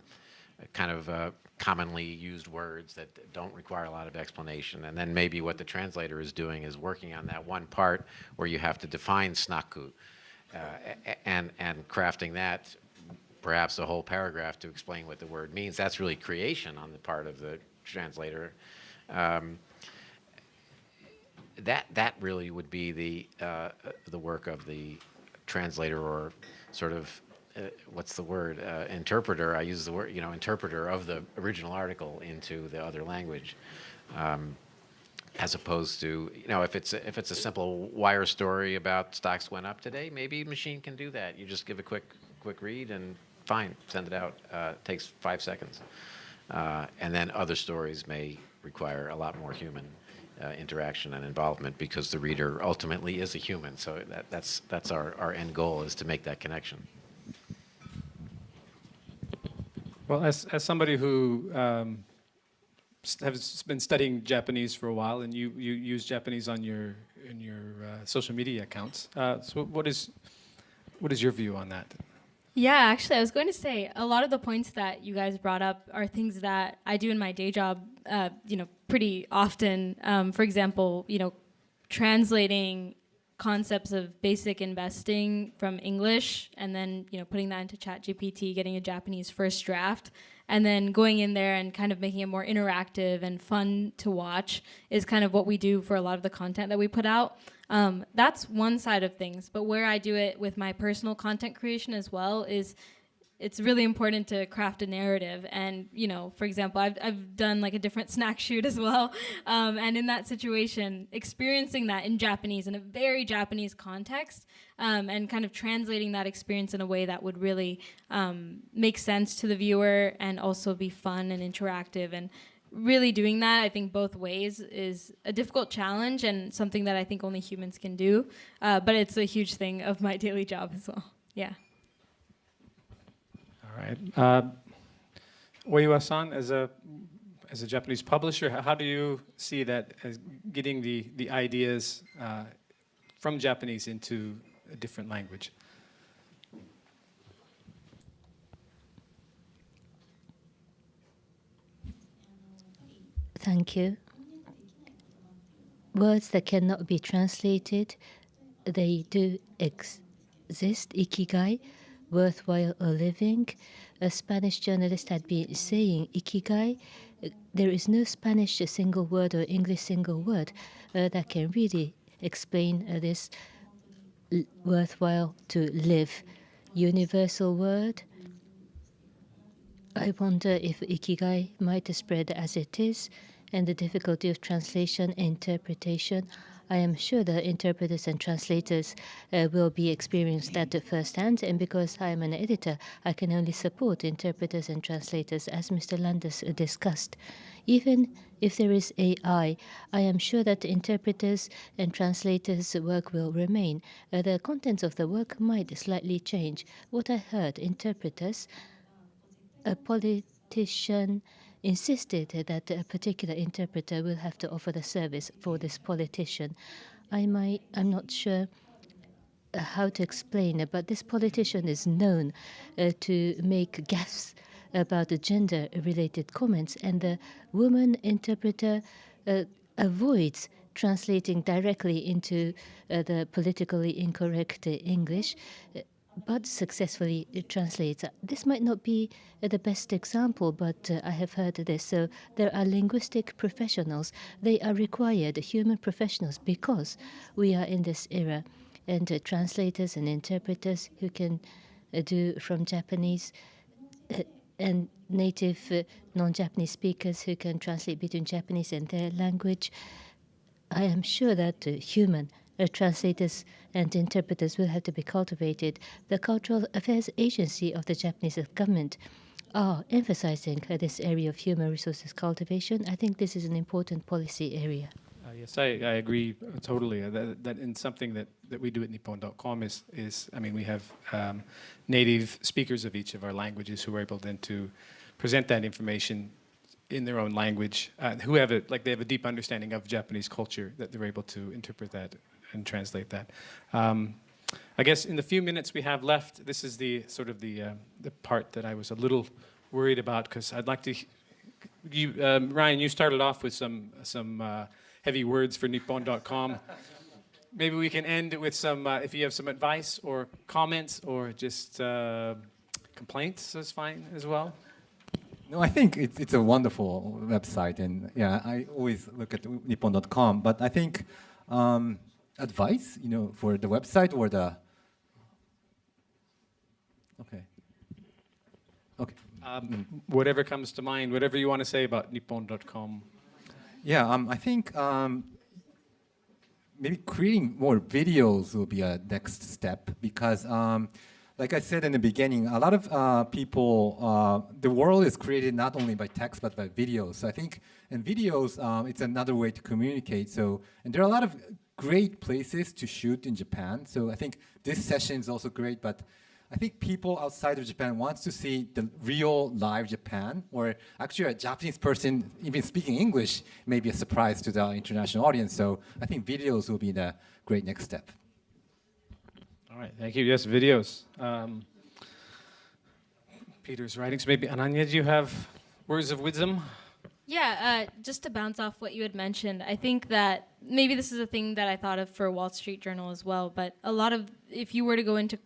kind of commonly used words that don't require a lot of explanation. And then maybe what the translator is doing is working on that one part where you have to define snaku, and crafting that, perhaps a whole paragraph to explain what the word means. That's really creation on the part of the translator. That really would be the work of the translator, or sort of what's the word, interpreter. I use the word, interpreter of the original article into the other language, as opposed to, if it's a simple wire story about stocks went up today, maybe a machine can do that. You just give a quick read and fine, send it out. It takes 5 seconds. And then other stories may require a lot more human interaction and involvement, because the reader ultimately is a human. So that's our end goal, is to make that connection. Well, as somebody who has been studying Japanese for a while, and you use Japanese in your social media accounts, so what is your view on that? Yeah, actually, I was going to say a lot of the points that you guys brought up are things that I do in my day job, pretty often. For example, translating concepts of basic investing from English and then putting that into ChatGPT, getting a Japanese first draft, and then going in there and kind of making it more interactive and fun to watch is kind of what we do for a lot of the content that we put out. That's one side of things, but where I do it with my personal content creation as well is it's really important to craft a narrative. And, for example, I've done like a different snack shoot as well. And in that situation, experiencing that in Japanese, in a very Japanese context, and kind of translating that experience in a way that would really make sense to the viewer and also be fun and interactive. And really doing that, I think both ways is a difficult challenge and something that I think only humans can do. But it's a huge thing of my daily job as well. Yeah. All right. Oiwa-san, as a Japanese publisher, how do you see that as getting the ideas from Japanese into a different language? Thank you. Words that cannot be translated, they do exist. Ikigai, worthwhile a living. A Spanish journalist had been saying ikigai. There is no Spanish single word or English single word that can really explain this worthwhile to live. Universal word. I wonder if ikigai might spread as it is, and the difficulty of translation and interpretation. I am sure the interpreters and translators will be experienced at firsthand, and because I am an editor, I can only support interpreters and translators, as Mr. Landers discussed. Even if there is AI, I am sure that interpreters and translators' work will remain. The contents of the work might slightly change. What I heard, interpreters, a politician insisted that a particular interpreter will have to offer the service for this politician. I'm not sure how to explain it, but this politician is known to make gaffes about the gender-related comments, and the woman interpreter avoids translating directly into the politically incorrect English, but successfully translates. This might not be the best example, but I have heard this. So there are linguistic professionals. They are required, human professionals, because we are in this era. And translators and interpreters who can do from Japanese, and native non-Japanese speakers who can translate between Japanese and their language. I am sure that human translators and interpreters will have to be cultivated. The Cultural Affairs Agency of the Japanese government are emphasizing this area of human resources cultivation. I think this is an important policy area. Yes, I agree totally. That in something that we do at Nippon.com is I mean, we have native speakers of each of our languages who are able then to present that information in their own language, who have they have a deep understanding of Japanese culture, that they're able to interpret that and translate that. I guess in the few minutes we have left, this is the sort of the part that I was a little worried about, because I'd like to. Ryan, you started off with some heavy words for Nippon.com. Maybe we can end with some. If you have some advice or comments or just complaints, is fine as well. No, I think it's a wonderful website, and yeah, I always look at Nippon.com. But I think advice, for the website or the. Okay. Whatever comes to mind, whatever you want to say about Nippon.com. Yeah, I think maybe creating more videos will be a next step, because. Like I said in the beginning, a lot of people, the world is created not only by text but by videos. So I think in videos, it's another way to communicate. So, and there are a lot of great places to shoot in Japan. So I think this session is also great, but I think people outside of Japan wants to see the real live Japan, or actually a Japanese person even speaking English may be a surprise to the international audience. So I think videos will be the great next step. All right, thank you. Yes, videos. Peter's writings. Maybe Ananya, do you have words of wisdom? Yeah, just to bounce off what you had mentioned, I think that maybe this is a thing that I thought of for Wall Street Journal as well, but a lot of, if you were to go into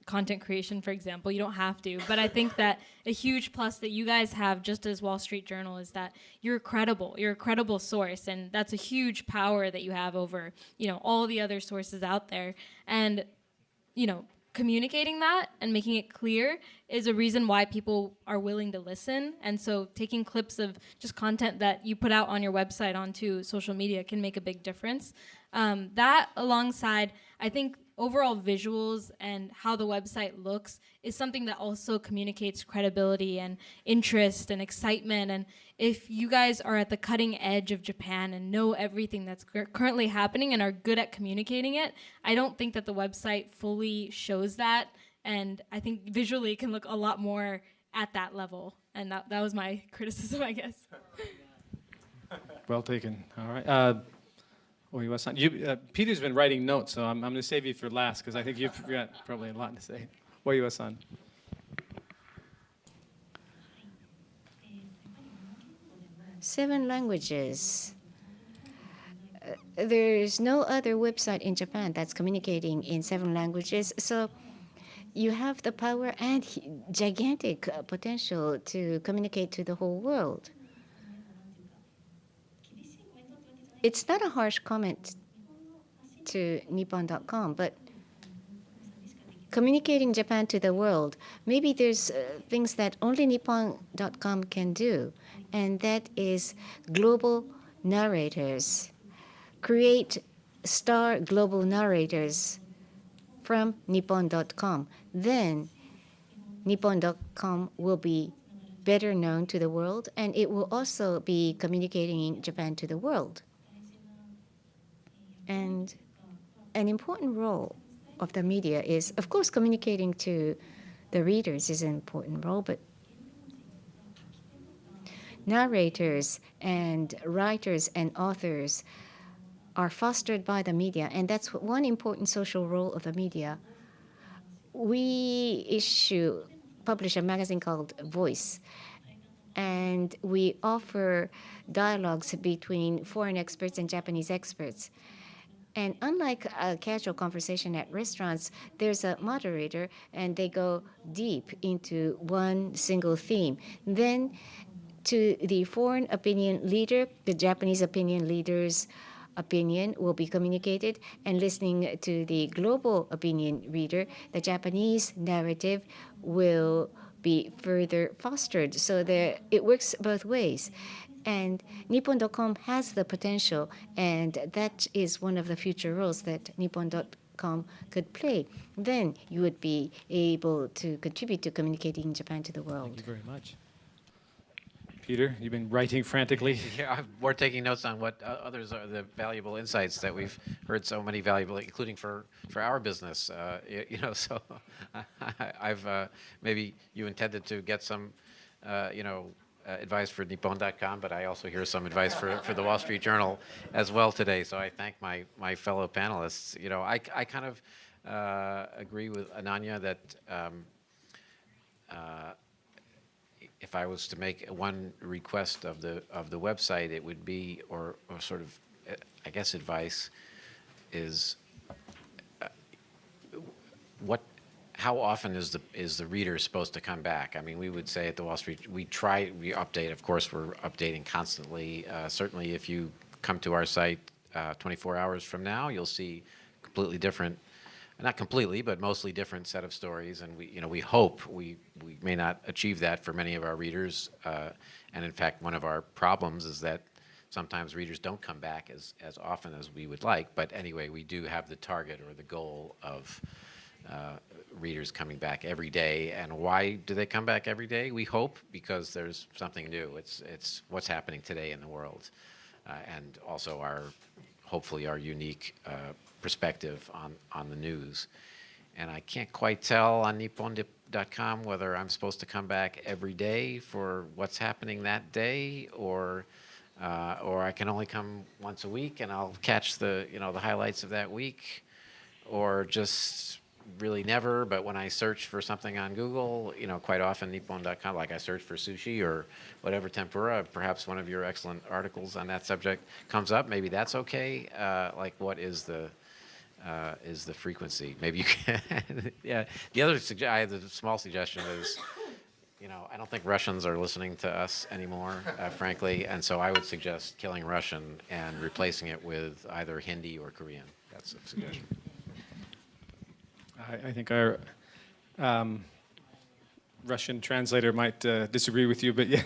content creation, for example, you don't have to, but I think that a huge plus that you guys have just as Wall Street Journal is that you're a credible source, and that's a huge power that you have over, all the other sources out there. And, communicating that and making it clear is a reason why people are willing to listen. And so taking clips of just content that you put out on your website onto social media can make a big difference. That alongside, I think overall visuals and how the website looks is something that also communicates credibility and interest and excitement. And if you guys are at the cutting edge of Japan and know everything that's currently happening and are good at communicating it, I don't think that the website fully shows that. And I think visually it can look a lot more at that level. And that was my criticism, I guess. Well taken. All right. Peter's been writing notes, so I'm going to save you for last because I think you've got probably a lot to say. Oiwa-san. 7 languages. There's no other website in Japan that's communicating in 7 languages, so you have the power and gigantic potential to communicate to the whole world. It's not a harsh comment to Nippon.com, but communicating Japan to the world, maybe there's things that only Nippon.com can do, and that is global narrators. Create star global narrators from Nippon.com. Then Nippon.com will be better known to the world, and it will also be communicating Japan to the world. And an important role of the media is, of course, communicating to the readers is an important role, but narrators and writers and authors are fostered by the media, and that's one important social role of the media. We publish a magazine called Voice, and we offer dialogues between foreign experts and Japanese experts. And unlike a casual conversation at restaurants, there's a moderator, and they go deep into one single theme. Then to the foreign opinion leader, the Japanese opinion leader's opinion will be communicated, and listening to the global opinion reader, the Japanese narrative will be further fostered. So it works both ways. And Nippon.com has the potential, and that is one of the future roles that Nippon.com could play. Then you would be able to contribute to communicating Japan to the world. Thank you very much. Peter, you've been writing frantically. Yeah, we're taking notes on what others are the valuable insights that we've heard so many valuable, including for our business. So I've maybe you intended to get some, advice for Nippon.com, but I also hear some advice for the Wall Street Journal as well today. So I thank my fellow panelists. I kind of agree with Ananya that if I was to make one request of the website, it would be, or sort of, I guess, advice is how often is the reader supposed to come back? I mean, we would say at the Wall Street, we update. Of course, we're updating constantly. Certainly, if you come to our site 24 hours from now, you'll see completely different, not completely, but mostly different set of stories. And we hope we may not achieve that for many of our readers. And in fact, one of our problems is that sometimes readers don't come back as often as we would like. But anyway, we do have the target or the goal of readers coming back every day. And why do they come back every day? We hope because there's something new. It's what's happening today in the world, and also hopefully our unique perspective on the news. And I can't quite tell on Nippon.com whether I'm supposed to come back every day for what's happening that day, or I can only come once a week and I'll catch the highlights of that week, or just really never, but when I search for something on Google, quite often Nippon.com, like I search for sushi or whatever tempura, perhaps one of your excellent articles on that subject comes up. Maybe that's okay. Like, what is the frequency? Maybe you can. Yeah. The other I have a small suggestion is, I don't think Russians are listening to us anymore, frankly, and so I would suggest killing Russian and replacing it with either Hindi or Korean. That's a suggestion. I think our Russian translator might disagree with you, but yeah.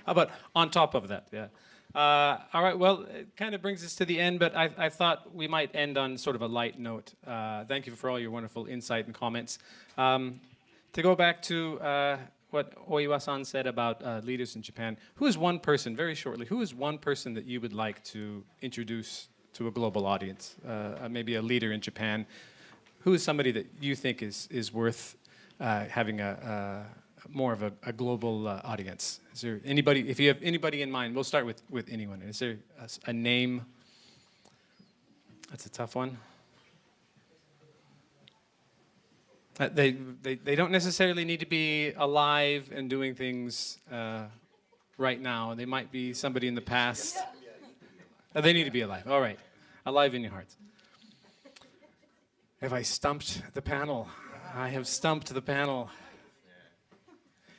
How about on top of that? Yeah. All right, well, it kind of brings us to the end, but I thought we might end on sort of a light note. Thank you for all your wonderful insight and comments. To go back to what Oiwa-san said about leaders in Japan, who is one person, very shortly, who is one person that you would like to introduce to a global audience, maybe a leader in Japan? Who is somebody that you think is worth having more of a global audience? Is there anybody, if you have anybody in mind, we'll start with anyone. Is there a name? That's a tough one. They don't necessarily need to be alive and doing things right now. They might be somebody in the past. They need to be alive. All right. Alive in your hearts. Have I stumped the panel? I have stumped the panel.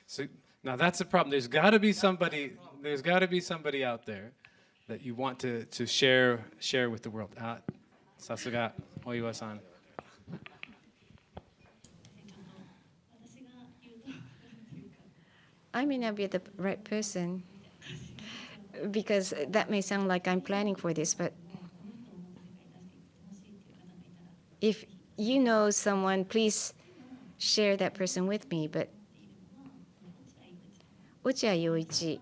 So now that's a problem. There's got to be somebody. There's got to be somebody out there that you want to share with the world. Sasuga Oiwa-san. I may not be the right person because that may sound like I'm planning for this, but if you know someone, please share that person with me. But Ochiai Yoichi,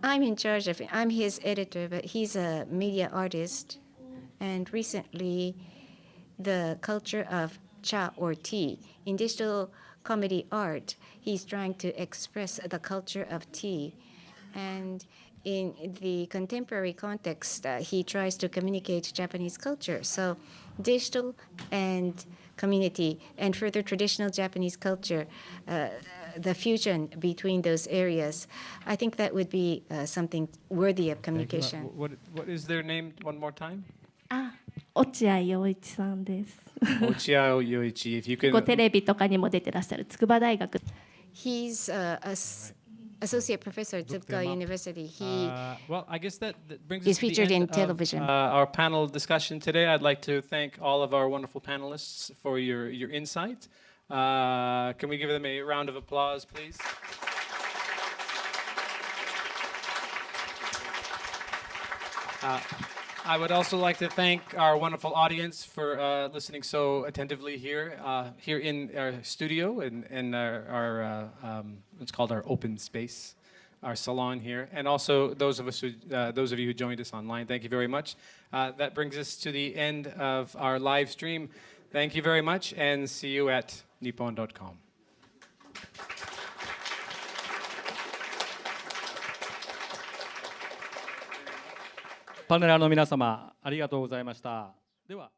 I'm in charge of it. I'm his editor, but he's a media artist. And recently, the culture of cha or tea in digital comedy art, he's trying to express the culture of tea. And in the contemporary context, he tries to communicate Japanese culture. So digital and community and further traditional Japanese culture, the fusion between those areas, I think that would be something worthy of communication. What is their name one more time? 落合陽一さんです。落合陽一 if you can. テレビとかにも出てらっしゃる筑波大学。He's associate professor at Tsukuba University. Well, I guess that brings he's us to featured the end in television. Of, our panel discussion today. I'd like to thank all of our wonderful panelists for your insight. Can we give them a round of applause, please? I would also like to thank our wonderful audience for listening so attentively here in our studio and our it's called our open space, our salon here, and also those of you who joined us online. Thank you very much. That brings us to the end of our live stream. Thank you very much, and see you at Nippon.com. パネラーの皆様、ありがとうございました。では